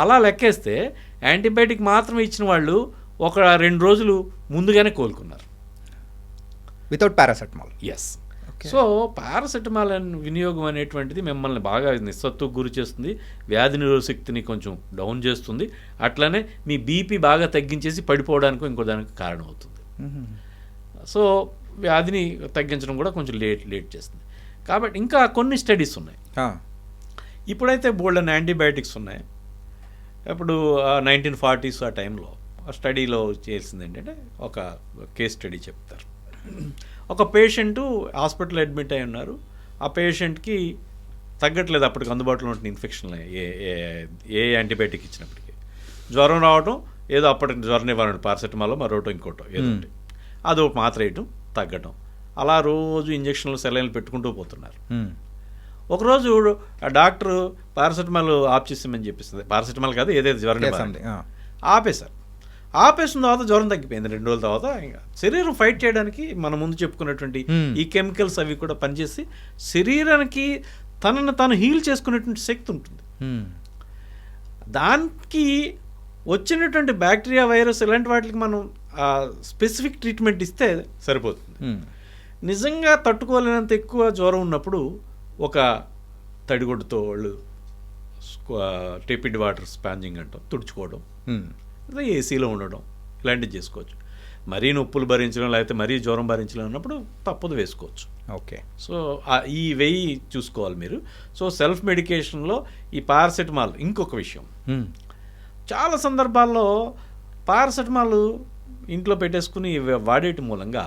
అలా లెక్కేస్తే యాంటీబయాటిక్ మాత్రం ఇచ్చిన వాళ్ళు ఒక 2 రోజులు ముందుగానే కోలుకున్నారు without paracetamol. Yes. So paracetamol వినియోగం అనేటువంటిది మిమ్మల్ని బాగా నిస్సత్తుకు గురి చేస్తుంది, వ్యాధి నిరోధక శక్తిని కొంచెం డౌన్ చేస్తుంది, అట్లనే మీ బీపీ బాగా తగ్గించేసి పడిపోవడానికి ఇంకో దానికి కారణం అవుతుంది. సో వ్యాధిని తగ్గించడం కూడా కొంచెం లేట్ చేస్తుంది. కాబట్టి ఇంకా కొన్ని స్టడీస్ ఉన్నాయి. ఇప్పుడైతే బోల్డ్ అని యాంటీబయాటిక్స్ ఉన్నాయి. ఇప్పుడు 1940s ఆ టైంలో ఆ స్టడీలో చేసింది ఏంటంటే, ఒక కేస్ స్టడీ చెప్తారు. ఒక పేషెంటు హాస్పిటల్ అడ్మిట్ అయి ఉన్నారు. ఆ పేషెంట్కి తగ్గట్లేదు అప్పటికి అందుబాటులో ఉంటున్న ఇన్ఫెక్షన్లు ఏ యాంటీబయాటిక్ ఇచ్చినప్పటికీ. జ్వరం రావడం, ఏదో అప్పటికి జ్వరం నివారణ పారాసెటమాల్ మరోటో ఇంకోటో ఏదో ఒకటి, అదో మాత్ర వేయటం, తగ్గటం, అలా రోజు ఇంజక్షన్లు సెలైన్లు పెట్టుకుంటూ పోతున్నారు. ఒకరోజు ఆ డాక్టర్ పారాసెటమాల్ ఆఫ్ చేసామని చెప్పిస్తుంది, పారాసెటమాల్ కాదు ఏదైతే జ్వరం ఆపేశారు. ఆపేసిన తర్వాత జ్వరం తగ్గిపోయింది. 2 రోజుల తర్వాత ఇంకా శరీరం ఫైట్ చేయడానికి మనం ముందు చెప్పుకున్నటువంటి ఈ కెమికల్స్ అవి కూడా పనిచేసి శరీరానికి తనను తాను హీల్ చేసుకునేటువంటి శక్తి ఉంటుంది. దానికి వచ్చినటువంటి బ్యాక్టీరియా, వైరస్ ఇలాంటి వాటికి మనం స్పెసిఫిక్ ట్రీట్మెంట్ ఇస్తే సరిపోతుంది. నిజంగా తట్టుకోలేనంత ఎక్కువ జ్వరం ఉన్నప్పుడు ఒక తడిగుడ్డుతో వాళ్ళు టేపిడ్ వాటర్ స్పాంజింగ్ అంటాం, తుడుచుకోవడం, ఏసీలో ఉండడం, ఇలాంటివి చేసుకోవచ్చు. మరీ నొప్పులు భరించడం లేకపోతే మరీ జ్వరం భరించడం ఉన్నప్పుడు తప్పదు వేసుకోవచ్చు. ఓకే. సో ఈ వెయ్యి చూసుకోవాలి మీరు. సో సెల్ఫ్ మెడికేషన్లో ఈ పారాసెటమాల్ ఇంకొక విషయం, చాలా సందర్భాల్లో పారాసెటమాల్ ఇంట్లో పెట్టేసుకుని వాడేటి మూలంగా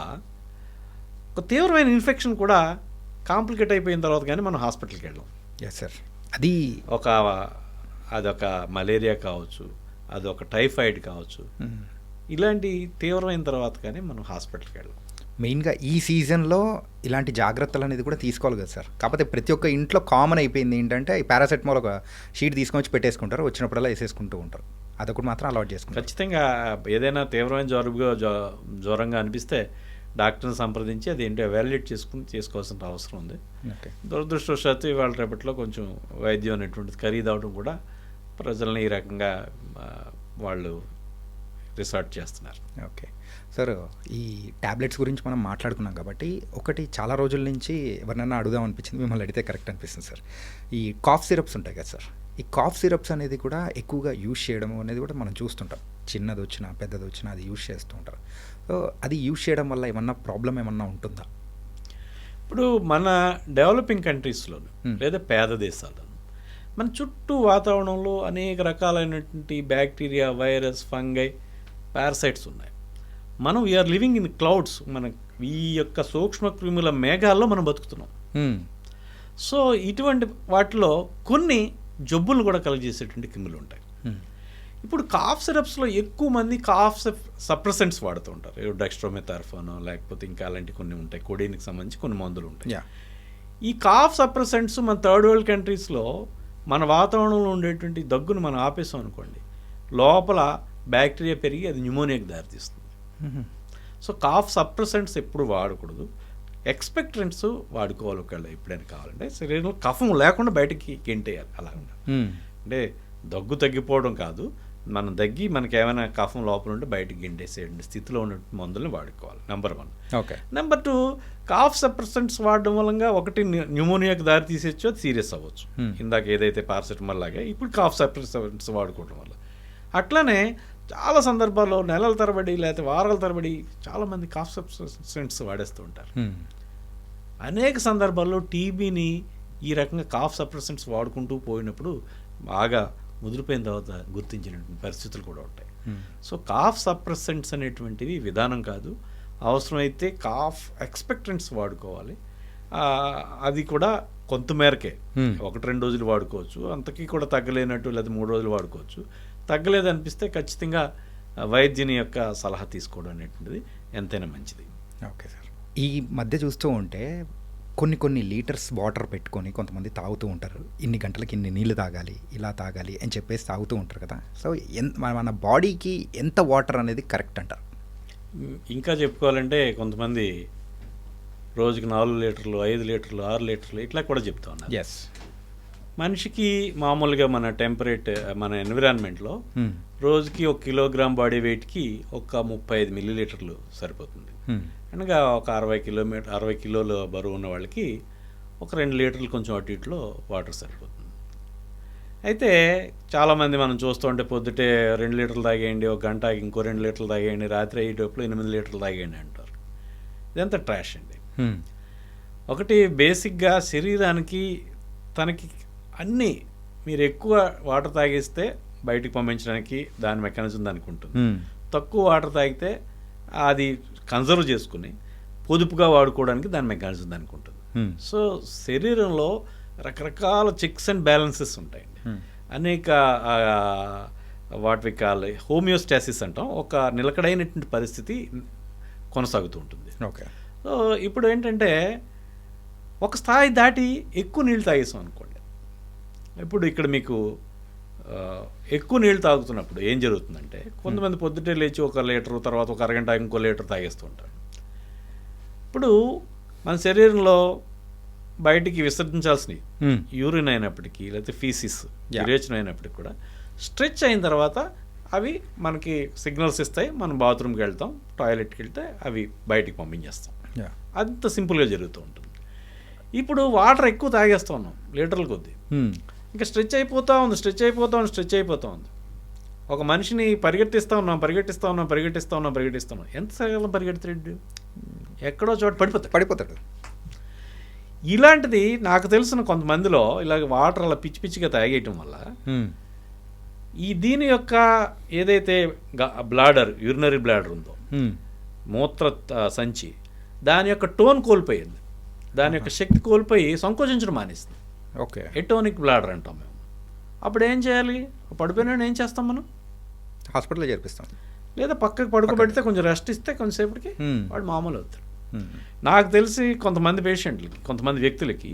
ఒక తీవ్రమైన ఇన్ఫెక్షన్ కూడా కాంప్లికేట్ అయిపోయిన తర్వాత కానీ మనం హాస్పిటల్కి వెళ్ళాం. Yes sir. అది అదొక మలేరియా కావచ్చు, అదొక టైఫాయిడ్ కావచ్చు, ఇలాంటి తీవ్రమైన తర్వాత కానీ మనం హాస్పిటల్కి వెళ్ళాం. మెయిన్గా ఈ సీజన్లో ఇలాంటి జాగ్రత్తలు అనేది కూడా తీసుకోవాలి కదా సార్. కాకపోతే ప్రతి ఒక్క ఇంట్లో కామన్ అయిపోయింది ఏంటంటే ఈ పారాసెటమాల్ ఒక షీట్ తీసుకొని వచ్చి పెట్టేసుకుంటారు, వచ్చినప్పుడల్లా వేసేసుకుంటూ ఉంటారు. అదొకటి మాత్రం అలవాటు చేసుకుంటారు. ఖచ్చితంగా ఏదైనా తీవ్రమైన జ్వరంగా అనిపిస్తే డాక్టర్ని సంప్రదించి అది ఏంటో ఎవాల్యుయేట్ చేసుకోవాల్సిన అవసరం ఉంది. దురదృష్టవశాత్తు ఇవాళ రేపట్లో కొంచెం వైద్యం అనేటువంటిది ఖరీదు అవడం కూడా ప్రజల్ని ఈ రకంగా వాళ్ళు రిసార్ట్ చేస్తున్నారు. ఓకే సార్, ఈ ట్యాబ్లెట్స్ గురించి మనం మాట్లాడుకున్నాం కాబట్టి ఒకటి చాలా రోజుల నుంచి ఎవరినైనా అడుగుదాం అనిపించింది, మిమ్మల్ని అడిగితే కరెక్ట్ అనిపిస్తుంది సార్. ఈ కాఫ్ సిరప్స్ ఉంటాయి కదా సార్, ఈ కాఫ్ సిరప్స్ అనేది కూడా ఎక్కువగా యూజ్ చేయడం అనేది కూడా మనం చూస్తుంటాం. చిన్నది వచ్చినా పెద్దది వచ్చినా అది యూజ్ చేస్తూ ఉంటారు. సో అది యూజ్ చేయడం వల్ల ఏమన్నా ప్రాబ్లం ఏమన్నా ఉంటుందా? ఇప్పుడు మన డెవలపింగ్ కంట్రీస్లోను లేదా పేద దేశాల్లోను మన చుట్టూ వాతావరణంలో అనేక రకాలైనటువంటి బ్యాక్టీరియా, వైరస్, ఫంగై, పారాసైట్స్ ఉన్నాయి. మనం వీఆర్ లివింగ్ ఇన్ క్లౌడ్స్. మన ఈ యొక్క సూక్ష్మ క్రిముల మేఘాల్లో మనం బతుకుతున్నాం. సో ఇటువంటి వాటిలో కొన్ని జబ్బులు కూడా కలుగజేసేటువంటి క్రిములు ఉంటాయి. ఇప్పుడు కాఫ్ సిరప్స్లో ఎక్కువ మంది కాఫ్ సప్రెసెంట్స్ వాడుతూ ఉంటారు. డెక్స్ట్రోమెథార్ఫోన్ లేకపోతే ఇంకా అలాంటి కొన్ని ఉంటాయి, కోడీన్కి సంబంధించి కొన్ని మందులు ఉంటాయి. ఈ కాఫ్ సప్రెసెంట్స్ మన థర్డ్ వరల్డ్ కంట్రీస్లో మన వాతావరణంలో ఉండేటువంటి దగ్గును మనం ఆపేసాం అనుకోండి, లోపల బ్యాక్టీరియా పెరిగి అది న్యూమోనియాకి దారితీస్తుంది. సో కాఫ్ సప్రెసెంట్స్ ఎప్పుడు వాడకూడదు, ఎక్స్పెక్టెంట్స్ వాడుకోవాలి. ఒకవేళ ఎప్పుడైనా కావాలంటే శరీరంలో కఫం లేకుండా బయటకి గెంటేయాలి. అలా అంటే దగ్గు తగ్గిపోవడం కాదు, మనం దగ్గి మనకి ఏమైనా కఫం లోపల ఉంటే బయటకు గెంటేసే స్థితిలో ఉన్న మందులను వాడుకోవాలి. Number 1. Okay. Number 2, cough suppressants వాడడం వల్ల ఒకటి న్యూమోనియాకి దారి తీసేచ్చు, అది సీరియస్ అవ్వచ్చు. ఇందాక ఏదైతే పారాసెటమాల్ లాగా ఇప్పుడు కాఫ్ సప్రెసెంట్స్ వాడుకోవడం వల్ల. అట్లానే చాలా సందర్భాల్లో నెలల తరబడి లేకపోతే వారాల తరబడి చాలామంది కాఫ్ సప్రెసెంట్స్ వాడేస్తూ ఉంటారు. అనేక సందర్భాల్లో టీబీని ఈ రకంగా కాఫ్ సప్రెసెంట్స్ వాడుకుంటూ పోయినప్పుడు బాగా ముదిరిపోయిన తర్వాత గుర్తించినటువంటి పరిస్థితులు కూడా ఉంటాయి. సో కాఫ్ సప్రెసెంట్స్ అనేటువంటివి విధానం కాదు, అవసరమైతే కాఫ్ ఎక్స్పెక్టెంట్స్ వాడుకోవాలి. అది కూడా కొంతమేరకే 1-2 రోజులు వాడుకోవచ్చు, అంతకీ కూడా తగ్గలేనట్టు లేదా 3 రోజులు వాడుకోవచ్చు. తగ్గలేదనిపిస్తే ఖచ్చితంగా వైద్యుని యొక్క సలహా తీసుకోవడం అనేటువంటిది ఎంతైనా మంచిది. Okay sir. ఈ మధ్య చూస్తూ ఉంటే కొన్ని లీటర్స్ వాటర్ పెట్టుకొని కొంతమంది తాగుతూ ఉంటారు. ఇన్ని గంటలకి ఇన్ని నీళ్ళు తాగాలి, ఇలా తాగాలి అని చెప్పేసి తాగుతూ ఉంటారు కదా. సో మన బాడీకి ఎంత వాటర్ అనేది కరెక్ట్ అంటారు? ఇంకా చెప్పుకోవాలంటే కొంతమంది రోజుకి 4 లీటర్లు, 5 లీటర్లు, 6 లీటర్లు ఇట్లా కూడా చెప్తా ఉన్నారు. ఎస్. మనిషికి మామూలుగా మన మన ఎన్విరాన్మెంట్లో రోజుకి 1 కిలోగ్రామ్ బాడీ వెయిట్కి ఒక 35 మిల్లీలీటర్లు సరిపోతుంది. అనగా ఒక 60 కిలోల బరువు ఉన్న వాళ్ళకి ఒక 2 లీటర్లు కొంచెం అటు ఇటులో వాటర్ సరిపోతుంది. అయితే చాలామంది మనం చూస్తూ ఉంటే పొద్దుటే 2 లీటర్లు తాగేయండి, ఒక గంట ఇంకో 2 లీటర్లు తాగేయండి, రాత్రి అయ్యేటప్పుడు 8 లీటర్లు తాగేయండి అంటారు. ఇదంతా ట్రాష్ అండి. ఒకటి బేసిక్గా శరీరానికి తనకి అన్నీ మీరు ఎక్కువ వాటర్ తాగేస్తే బయటికి పంపించడానికి దాని మెకానిజం దానికి ఉంటుంది. తక్కువ వాటర్ తాగితే అది కన్జర్వ్ చేసుకుని పొదుపుగా వాడుకోవడానికి దాని మెకానిజం దానికి ఉంటుంది. సో శరీరంలో రకరకాల చెక్స్ అండ్ బ్యాలెన్సెస్ ఉంటాయండి. అనేక వాట్ వి కాల్ హోమియోస్టాసిస్ అంటాం, ఒక నిలకడైనటువంటి పరిస్థితి కొనసాగుతూ ఉంటుంది. ఓకే. సో ఇప్పుడు ఏంటంటే ఒక స్థాయి దాటి ఎక్కువ నీళ్ళు తాగేసాం అనుకోండి, ఇప్పుడు ఇక్కడ మీకు ఎక్కువ నీళ్ళు తాగుతున్నప్పుడు ఏం జరుగుతుందంటే కొంతమంది పొద్దుటే లేచి 1 లీటరు, తర్వాత ఒక అరగంట ఇంకో లీటర్ తాగేస్తూ ఉంటారు. ఇప్పుడు మన శరీరంలో బయటికి విసర్జించాల్సినవి యూరిన్ అయినప్పటికీ లేకపోతే ఫీసిస్ విరేచన అయినప్పటికీ కూడా స్ట్రెచ్ అయిన తర్వాత అవి మనకి సిగ్నల్స్ ఇస్తాయి. మనం బాత్రూమ్కి వెళ్తాం, టాయిలెట్కి వెళ్తే అవి బయటికి పంపించేస్తాం. అంత సింపుల్గా జరుగుతూ ఉంటుంది. ఇప్పుడు వాటర్ ఎక్కువ తాగేస్తూ ఉన్నాం లీటర్ల కొద్దీ, ఇంకా స్ట్రెచ్ అయిపోతూ ఉంది. ఒక మనిషిని పరిగెట్టిస్తూ ఉన్నాం ఎంతసేపు పరిగెడతాడు? ఎక్కడో చోట పడిపోతాడు. ఇలాంటిది నాకు తెలిసిన కొంతమందిలో ఇలాగ వాటర్ అలా పిచ్చి పిచ్చిగా తాగేయటం వల్ల దీని యొక్క ఏదైతే బ్లాడర్, యూరినరీ బ్లాడర్ ఉందో, మూత్ర సంచి, దాని యొక్క టోన్ కోల్పోయింది, దాని యొక్క శక్తి కోల్పోయి సంకోచించడం మానేస్తుంది. ఓకే, ఎటోనిక్ బ్లాడర్ అంటాం మేము. అప్పుడు ఏం చేయాలి? పడిపోయినా ఏం చేస్తాం మనం? హాస్పిటల్లో చేర్పిస్తాం, లేదా పక్కకు పడుకోబెడితే కొంచెం రెస్ట్ ఇస్తే కొంచెంసేపటికి వాడు మామూలు అవుతాడు. నాకు తెలిసి కొంతమంది పేషెంట్లకి, కొంతమంది వ్యక్తులకి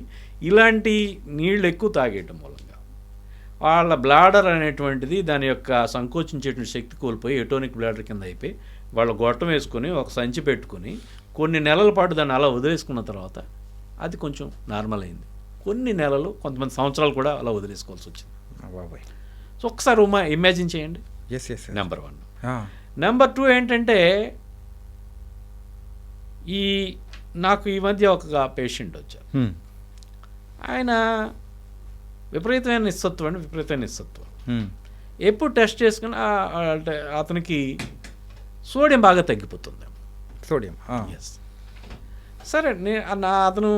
ఇలాంటి నీళ్ళు ఎక్కువ తాగేయటం మూలంగా వాళ్ళ బ్లాడర్ అనేటువంటిది దాని యొక్క సంకోచించేటువంటి శక్తి కోల్పోయి ఎటోనిక్ బ్లాడర్ కింద అయిపోయి వాళ్ళ గొట్టం వేసుకొని ఒక సంచి పెట్టుకుని కొన్ని నెలల పాటు దాన్ని అలా వదిలేసుకున్న తర్వాత అది కొంచెం నార్మల్ అయింది. కొన్ని నెలలు, కొంతమంది సంవత్సరాలు కూడా అలా వదిలేసుకోవాల్సి వచ్చింది. సో ఒకసారి ఇమాజిన్ చేయండి. నెంబర్ 1. నెంబర్ 2 ఏంటంటే, నాకు ఈ మధ్య ఒక పేషెంట్ వచ్చారు. ఆయన విపరీతమైన నిస్సత్వం. ఎప్పుడు టెస్ట్ చేసుకుని అతనికి సోడియం బాగా తగ్గిపోతుంది. ఎస్, సరే అతను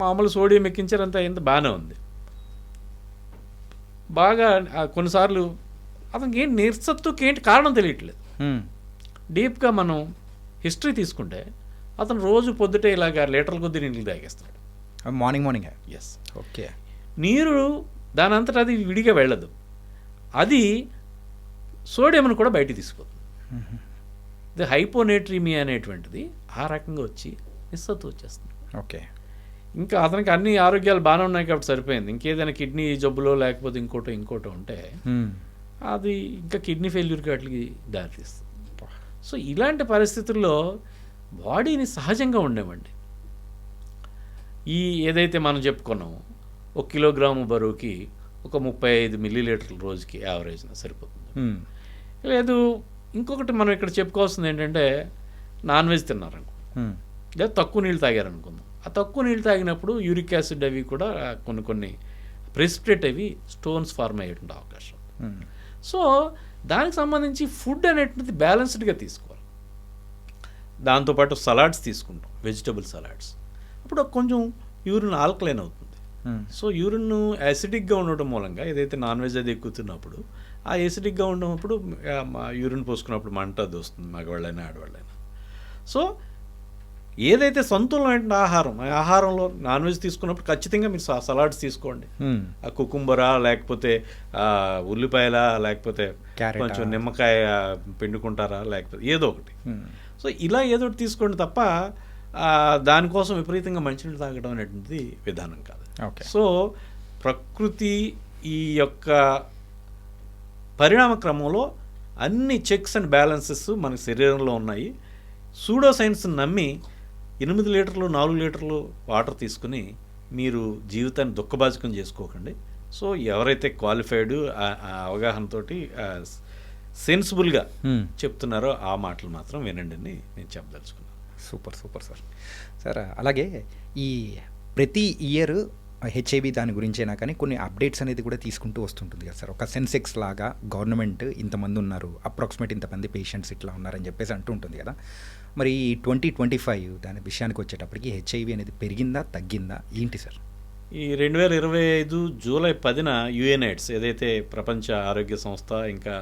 మామూలు సోడియం ఎక్కించారంత అయింది, బాగానే ఉంది. బాగా కొన్నిసార్లు అతనికి ఏంటి నిస్సత్తుకి ఏంటి కారణం తెలియట్లేదు. డీప్గా మనం హిస్టరీ తీసుకుంటే అతను రోజు పొద్దుటే ఇలాగ లీటర్ల కొద్ది నీళ్ళు తాగేస్తాడు మార్నింగ్. Yes, okay. నీరు దాని అంతటా అది విడిగా వెళ్ళదు, అది సోడియంను కూడా బయటికి తీసుకుపోతుంది. ఇది హైపోనేట్రీమియా అనేటువంటిది ఆ రకంగా వచ్చి నిస్సత్తు వచ్చేస్తుంది. ఓకే. ఇంకా అతనికి అన్ని ఆరోగ్యాలు బాగానే ఉన్నాయి కాబట్టి సరిపోయింది. ఇంకేదైనా కిడ్నీ జబ్బులో లేకపోతే ఇంకోటో ఉంటే అది ఇంకా కిడ్నీ ఫెయిల్యూర్కి వాటికి దారితీస్తుంది. సో ఇలాంటి పరిస్థితుల్లో బాడీని సహజంగా ఉండేవండి. ఏదైతే మనం చెప్పుకున్నామో 1 కిలోగ్రాము బరువుకి ఒక 35 మిల్లీలీటర్ల రోజుకి యావరేజ్న సరిపోతుంది. లేదు, ఇంకొకటి మనం ఇక్కడ చెప్పుకోవాల్సింది ఏంటంటే, నాన్ వెజ్ తిన్నారనుకో, లేదా తక్కువ నీళ్ళు తాగారనుకుందాం. ఆ తక్కువ నీళ్ళు తాగినప్పుడు యూరిక్ యాసిడ్ అవి కూడా కొన్ని ప్రెసిపిటేట్ అవి స్టోన్స్ ఫార్మ్ అయ్యేటువంటి అవకాశం. సో దానికి సంబంధించి ఫుడ్ అనేటువంటిది బ్యాలెన్స్డ్గా తీసుకోవాలి. దాంతోపాటు సలాడ్స్ తీసుకుంటాం, వెజిటబుల్ సలాడ్స్. అప్పుడు కొంచెం యూరిన్ ఆల్కలైన్ అవుతుంది. సో యూరిన్ యాసిడిక్గా ఉండటం మూలంగా ఏదైతే నాన్ వెజ్ అది ఎక్కువ తిన్నప్పుడు ఆ యాసిడిక్గా ఉన్నప్పుడు యూరిన్ పోసుకున్నప్పుడు మంట అది వస్తుంది, మగవాళ్ళైనా ఆడవాళ్ళైనా. సో ఏదైతే సంతులమైన ఆహారంలో నాన్ వెజ్ తీసుకున్నప్పుడు ఖచ్చితంగా మీరు సలాడ్స్ తీసుకోండి. ఆ కుకుంబరా, లేకపోతే ఉల్లిపాయలా, లేకపోతే కొంచెం నిమ్మకాయ పిండుకుంటారా, లేకపోతే ఏదో ఒకటి. సో ఇలా ఏదో ఒకటి తీసుకోండి తప్ప దానికోసం విపరీతంగా మంచినీళ్ళు తాగడం అనేటువంటిది విధానం కాదు. సో ప్రకృతి ఈ యొక్క పరిణామ క్రమంలో అన్ని చెక్స్ అండ్ బ్యాలెన్సెస్ మన శరీరంలో ఉన్నాయి. సూడో సైన్స్ని నమ్మి 8 లీటర్లు 4 లీటర్లు వాటర్ తీసుకుని మీరు జీవితాన్ని దుఃఖబాజకం చేసుకోకండి. సో ఎవరైతే క్వాలిఫైడ్ అవగాహనతో సెన్సిబుల్గా చెప్తున్నారో ఆ మాటలు మాత్రం వినండి అని నేను చెప్పదలుచుకున్నాను. Super sir. అలాగే ఈ ప్రతి ఇయర్ హెచ్ఐవి దాని గురించైనా కానీ కొన్ని అప్డేట్స్ అనేది కూడా తీసుకుంటూ వస్తుంటుంది కదా సార్. ఒక సెన్సెక్స్ లాగా గవర్నమెంట్ ఇంతమంది ఉన్నారు, అప్రాక్సిమేట్ ఇంతమంది పేషెంట్స్ ఇట్లా ఉన్నారని చెప్పేసి అంటూ ఉంటుంది కదా. మరి 2025 దాని విషయానికి వచ్చేటప్పటికి హెచ్ఐవి అనేది పెరిగిందా తగ్గిందా ఏంటి సార్? ఈ 2025 జూలై 10న యుఎన్ఎయిడ్స్ ఏదైతే ప్రపంచ ఆరోగ్య సంస్థ, ఇంకా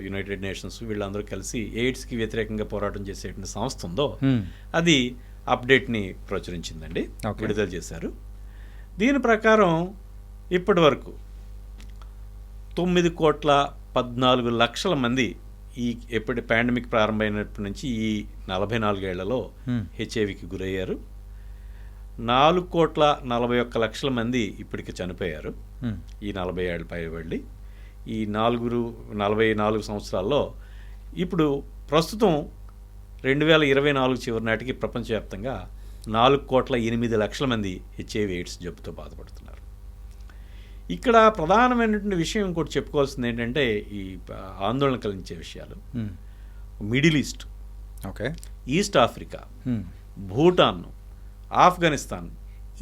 యునైటెడ్ నేషన్స్ వీళ్ళందరూ కలిసి ఎయిడ్స్కి వ్యతిరేకంగా పోరాటం చేసేటువంటి సంస్థ ఉందో అది అప్డేట్ని ప్రచురించిందండి, విడుదల చేశారు. దీని ప్రకారం ఇప్పటి వరకు 9,14,00,000 మంది ఎప్పటి పాండమిక్ ప్రారంభమైనప్పటి నుంచి ఈ 44 ఏళ్లలో హెచ్ఐవికి గురయ్యారు. 4,41,00,000 మంది ఇప్పటికి చనిపోయారు ఈ 40 ఏళ్ళ పైబడి. ఈ 44 సంవత్సరాల్లో ఇప్పుడు ప్రస్తుతం 2024 చివరి నాటికి ప్రపంచవ్యాప్తంగా 4,08,00,000 మంది హెచ్ఐవి ఎయిడ్స్ జబ్బుతో బాధపడుతున్నారు. ఇక్కడ ప్రధానమైనటువంటి విషయం ఇంకోటి చెప్పుకోవాల్సింది ఏంటంటే, ఈ ఆందోళన కలిగించే విషయాలు middle east, east Africa, Bhutan, Afghanistan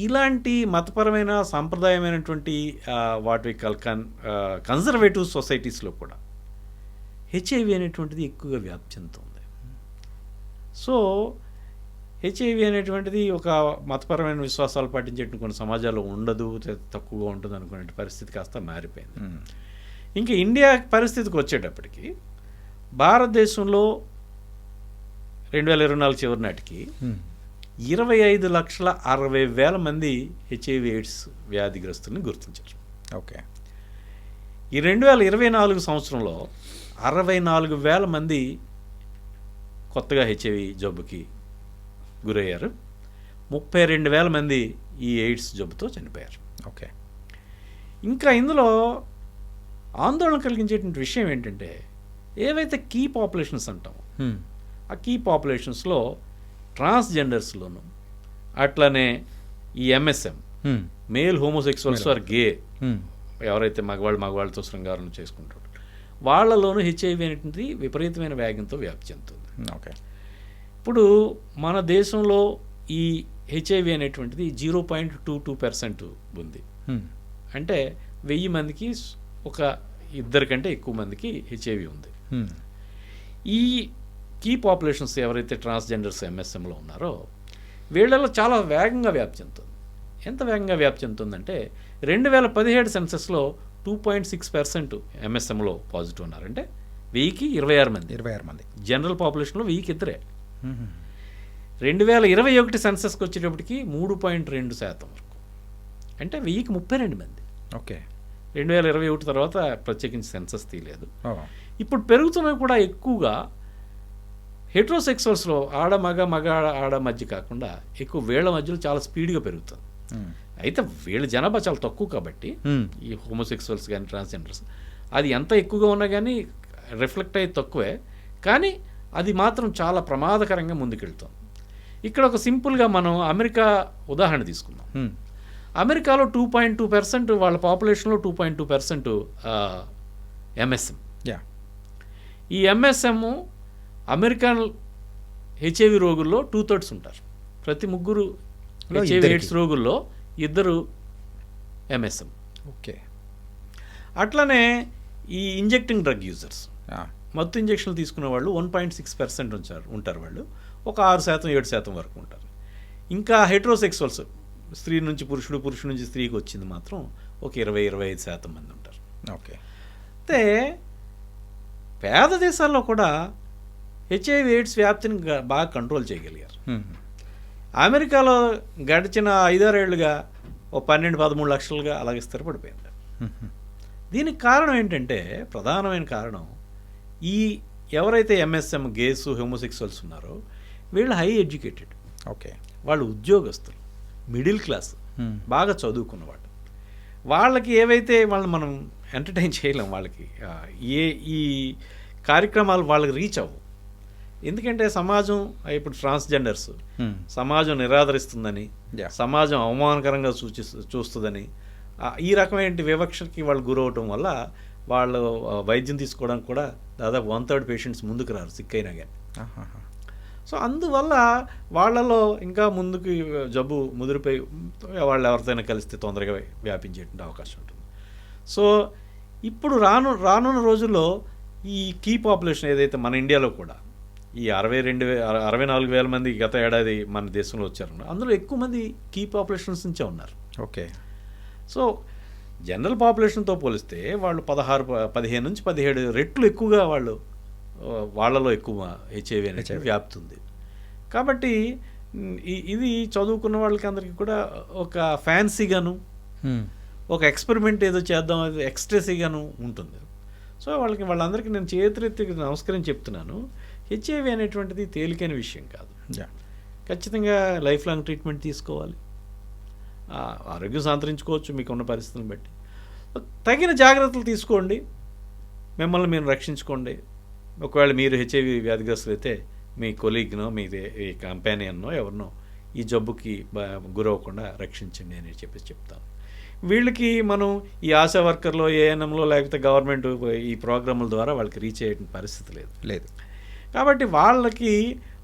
ఇలాంటి మతపరమైన సాంప్రదాయమైనటువంటి వాటి కన్జర్వేటివ్ సొసైటీస్లో కూడా హెచ్ఐవి అనేటువంటిది ఎక్కువగా వ్యాప్తి చెందుతుంది. సో హెచ్ఐవి అనేటువంటిది ఒక మతపరమైన విశ్వాసాలు పాటించేటువంటి కొన్ని సమాజాల్లో ఉండదు, తక్కువగా ఉంటుంది అనుకునే పరిస్థితి కాస్త మారిపోయింది. ఇంకా ఇండియా పరిస్థితికి వచ్చేటప్పటికి భారతదేశంలో 2024 చివరి నాటికి 25,60,000 మంది హెచ్ఐవి ఎయిడ్స్ వ్యాధిగ్రస్తుల్ని గుర్తించారు. ఓకే. ఈ 2024 సంవత్సరంలో 64,000 మంది కొత్తగా హెచ్ఐవి జబ్బుకి గురయ్యారు. 32,000 మంది ఈ ఎయిడ్స్ జబ్బుతో చనిపోయారు. ఓకే. ఇంకా ఇందులో ఆందోళన కలిగించేటువంటి విషయం ఏంటంటే, ఏవైతే కీ పాపులేషన్స్ అంటామో ఆ కీ పాపులేషన్స్లో ట్రాన్స్జెండర్స్లోను, అట్లనే ఈ MSM male homosexuals are gay, ఎవరైతే మగవాళ్ళతో శృంగారం చేసుకుంటారో వాళ్ళలోనూ హెచ్ఐవి అనేటువంటి విపరీతమైన వేగంతో వ్యాప్తి చెందుతుంది. ఓకే. ఇప్పుడు మన దేశంలో ఈ హెచ్ఐవి అనేటువంటిది 0.22% ఉంది. అంటే 1000 మందికి ఒక 2 కంటే ఎక్కువ మందికి హెచ్ఐవి ఉంది. ఈ కీ పాపులేషన్స్ ఎవరైతే ట్రాన్స్జెండర్స్ ఎంఎస్ఎంలో ఉన్నారో వీళ్ళలో చాలా వేగంగా వ్యాప్తి చెందుతుంది. ఎంత వేగంగా వ్యాప్తి చెందుతుందంటే 2017 సెన్సస్లో 2.6% ఎంఎస్ఎంలో పాజిటివ్ ఉన్నారంటే 1000కి 26 మంది. జనరల్ పాపులేషన్లో 1000కి 2. 2021 సెన్సస్కి వచ్చేటప్పటికి 3.2% వరకు, అంటే 1000కి 32 మంది. ఓకే. 2021 తర్వాత ప్రత్యేకించి సెన్సస్ తీయలేదు. ఇప్పుడు పెరుగుతున్నవి కూడా ఎక్కువగా హెట్రోసెక్సువల్స్లో మగ ఆడ మధ్య కాకుండా ఎక్కువ వీళ్ళ మధ్యలో చాలా స్పీడ్గా పెరుగుతుంది. అయితే వీళ్ళ జనాభా చాలా తక్కువ కాబట్టి ఈ హోమోసెక్సువల్స్ కానీ ట్రాన్స్జెండర్స్ అది ఎంత ఎక్కువగా ఉన్నా కానీ రిఫ్లెక్ట్ అయ్యి తక్కువే, కానీ అది మాత్రం చాలా ప్రమాదకరంగా ముందుకెళ్తుంది. ఇక్కడ ఒక సింపుల్గా మనం అమెరికా ఉదాహరణ తీసుకుందాం. అమెరికాలో 2.2% వాళ్ళ పాపులేషన్లో 2.2% ఎంఎస్ఎం. ఈ ఎంఎస్ఎం అమెరికన్ హెచ్ఐవి రోగుల్లో 2/3 ఉంటారు. ప్రతి 3 హెచ్ఐవి ఎయిడ్స్ రోగుల్లో 2 ఎంఎస్ఎం. ఓకే. అట్లనే ఈ ఇంజెక్టింగ్ డ్రగ్ యూజర్స్, మత్తు ఇంజెక్షన్లు తీసుకునే వాళ్ళు 1.6% ఉంటారు. వాళ్ళు ఒక 6%, 7% వరకు ఉంటారు. ఇంకా హెట్రోసెక్సువల్స్, స్త్రీ నుంచి పురుషుడు, పురుషుడు నుంచి స్త్రీకి వచ్చింది మాత్రం ఒక 20-25% మంది ఉంటారు. ఓకే. అయితే పేద దేశాల్లో కూడా హెచ్ఐవి ఎయిడ్స్ వ్యాప్తిని బాగా కంట్రోల్ చేయగలిగారు. అమెరికాలో గడిచిన 5-6 ఏళ్ళుగా ఓ 12-13 లక్షలుగా అలాగే స్థిరపడిపోయింది. దీనికి కారణం ఏంటంటే, ప్రధానమైన కారణం ఈ ఎవరైతే ఎంఎస్ఎం గేస్ హోమోసెక్సువల్స్ ఉన్నారో వీళ్ళు హై ఎడ్యుకేటెడ్. ఓకే. వాళ్ళు ఉద్యోగస్తులు, మిడిల్ క్లాస్, బాగా చదువుకున్నవాళ్ళు. వాళ్ళకి ఏవైతే వాళ్ళని మనం ఎంటర్టైన్ చేయలేం, వాళ్ళకి ఈ కార్యక్రమాలు వాళ్ళకి రీచ్ అవ్వు. ఎందుకంటే సమాజం ఇప్పుడు ట్రాన్స్జెండర్స్ సమాజం నిరాదరిస్తుందని, సమాజం అవమానకరంగా చూస్తుందని, ఈ రకమైన వివక్షకి వాళ్ళు గురవటం వల్ల వాళ్ళు వైద్యం తీసుకోవడానికి కూడా దాదాపు 1/3 పేషెంట్స్ ముందుకు రారు సిక్కైనా కానీ. సో అందువల్ల వాళ్ళలో ఇంకా ముందుకు జబ్బు ముదిరిపోయి వాళ్ళు ఎవరితోనైనా కలిస్తే తొందరగా వ్యాపించేటువంటి అవకాశం ఉంటుంది. సో ఇప్పుడు రానున్న రోజుల్లో ఈ కీ పాపులేషన్ ఏదైతే మన ఇండియాలో కూడా ఈ 64,000 మంది గత ఏడాది మన దేశంలో వచ్చారు, అందులో ఎక్కువ మంది కీ పాపులేషన్స్ నుంచే ఉన్నారు. ఓకే. సో జనరల్ పాపులేషన్తో పోలిస్తే వాళ్ళు 15 నుంచి 17 రెట్లు ఎక్కువగా వాళ్ళలో ఎక్కువ హెచ్ఐవి అనేది వ్యాప్తి ఉంది. కాబట్టి ఇది చదువుకున్న వాళ్ళకి అందరికీ కూడా ఒక ఫ్యాన్సీగాను, ఒక ఎక్స్పెరిమెంట్ ఏదో చేద్దాం, ఎక్స్ట్రెసీగాను ఉంటుంది. సో వాళ్ళందరికీ నేను చేతులెత్తి నమస్కరించి చెప్తున్నాను, హెచ్ఐవి అనేటువంటిది తేలికైన విషయం కాదు. ఖచ్చితంగా లైఫ్ లాంగ్ ట్రీట్మెంట్ తీసుకోవాలి, ఆరోగ్యం సంతరించుకోవచ్చు మీకు ఉన్న పరిస్థితులను బట్టి. తగిన జాగ్రత్తలు తీసుకోండి, మిమ్మల్ని మీరు రక్షించుకోండి. ఒకవేళ మీరు హెచ్ఐవి వ్యాధిగ్రస్తులు అయితే మీ కొలీగ్నో మీ కంపానియన్నో ఎవరినో ఈ జబ్బుకి గురవకుండా రక్షించండి అని చెప్తాను. వీళ్ళకి మనం ఈ ఆశా వర్కర్లో, ఏఎన్ఎంలో లేకపోతే గవర్నమెంట్ ఈ ప్రోగ్రాముల ద్వారా వాళ్ళకి రీచ్ అయ్యే పరిస్థితి లేదు. కాబట్టి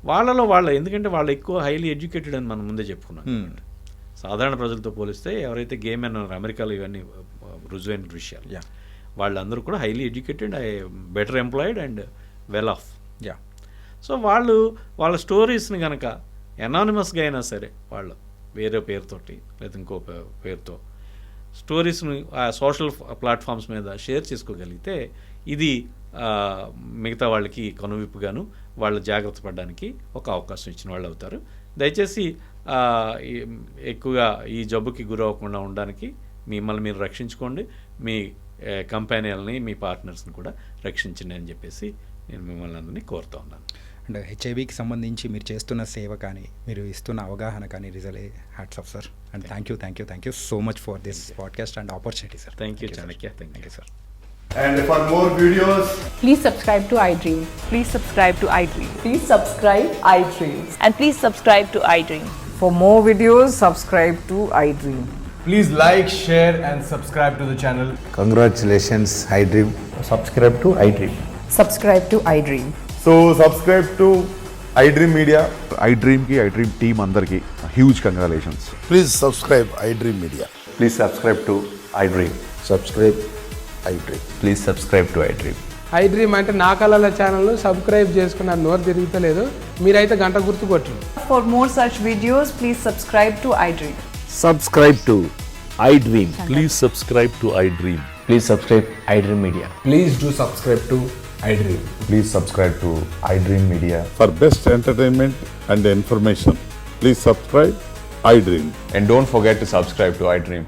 వాళ్ళలో ఎందుకంటే వాళ్ళు ఎక్కువ హైలీ ఎడ్యుకేటెడ్ అని మనం ముందే చెప్పుకున్నాం. సాధారణ ప్రజలతో పోలిస్తే ఎవరైతే గే మెన్ అమెరికాలో ఇవన్నీ రుజువైన విషయాలు, వాళ్ళందరూ కూడా highly educated, better employed and well of. Yeah. So వాళ్ళ స్టోరీస్ని కనుక ఎనానిమస్గా అయినా సరే వాళ్ళు వేరే పేరుతోటి లేదా ఇంకో పేరుతో స్టోరీస్ని ఆ సోషల్ ప్లాట్ఫామ్స్ మీద షేర్ చేసుకోగలిగితే ఇది మిగతా వాళ్ళకి కనువిప్పుగాను వాళ్ళు జాగ్రత్త పడడానికి ఒక అవకాశం ఇచ్చిన వాళ్ళు అవుతారు. దయచేసి ఎక్కువగా ఈ జబ్బుకి గురవ్వకుండా ఉండడానికి మిమ్మల్ని మీరు రక్షించుకోండి, మీ కంపెనీలని మీ పార్ట్నర్స్ని కూడా రక్షించండి అని చెప్పేసి నేను మిమ్మల్ని అందరినీ కోరుతూ ఉన్నాను. అండ్ హెచ్ఐవికి సంబంధించి మీరు చేస్తున్న సేవ కానీ మీరు ఇస్తున్న అవగాహన కానీ రిజల్ hats off sir. And thank you so much for this podcast and opportunity sir. Thank you Chanakya. Thank you sir. And for more videos, Please subscribe to iDream. Please subscribe to iDream. Please subscribe iDream. And please subscribe to iDream. For more videos, subscribe to iDream. please like, share and subscribe to the channel. Congratulations, iDream. Subscribe to iDream. Subscribe to iDream. So subscribe to iDream Media. iDream ki iDream team andarki huge congratulations. Please subscribe iDream Media. Please subscribe to iDream. Subscribe iDream. Please subscribe to iDream. iDream అంటే నా కళల channel subscribe చేసుకున్నారు, నోరు తిరుగుతలేదు, మీరైతే గంట గుర్తు కొట్టండి. For more such videos, please subscribe to iDream. Subscribe to iDream. Please subscribe to iDream. Please subscribe iDream Media. Please do subscribe to iDream. Please subscribe to iDream Media. For best entertainment and information, please subscribe iDream. And don't forget to subscribe to iDream.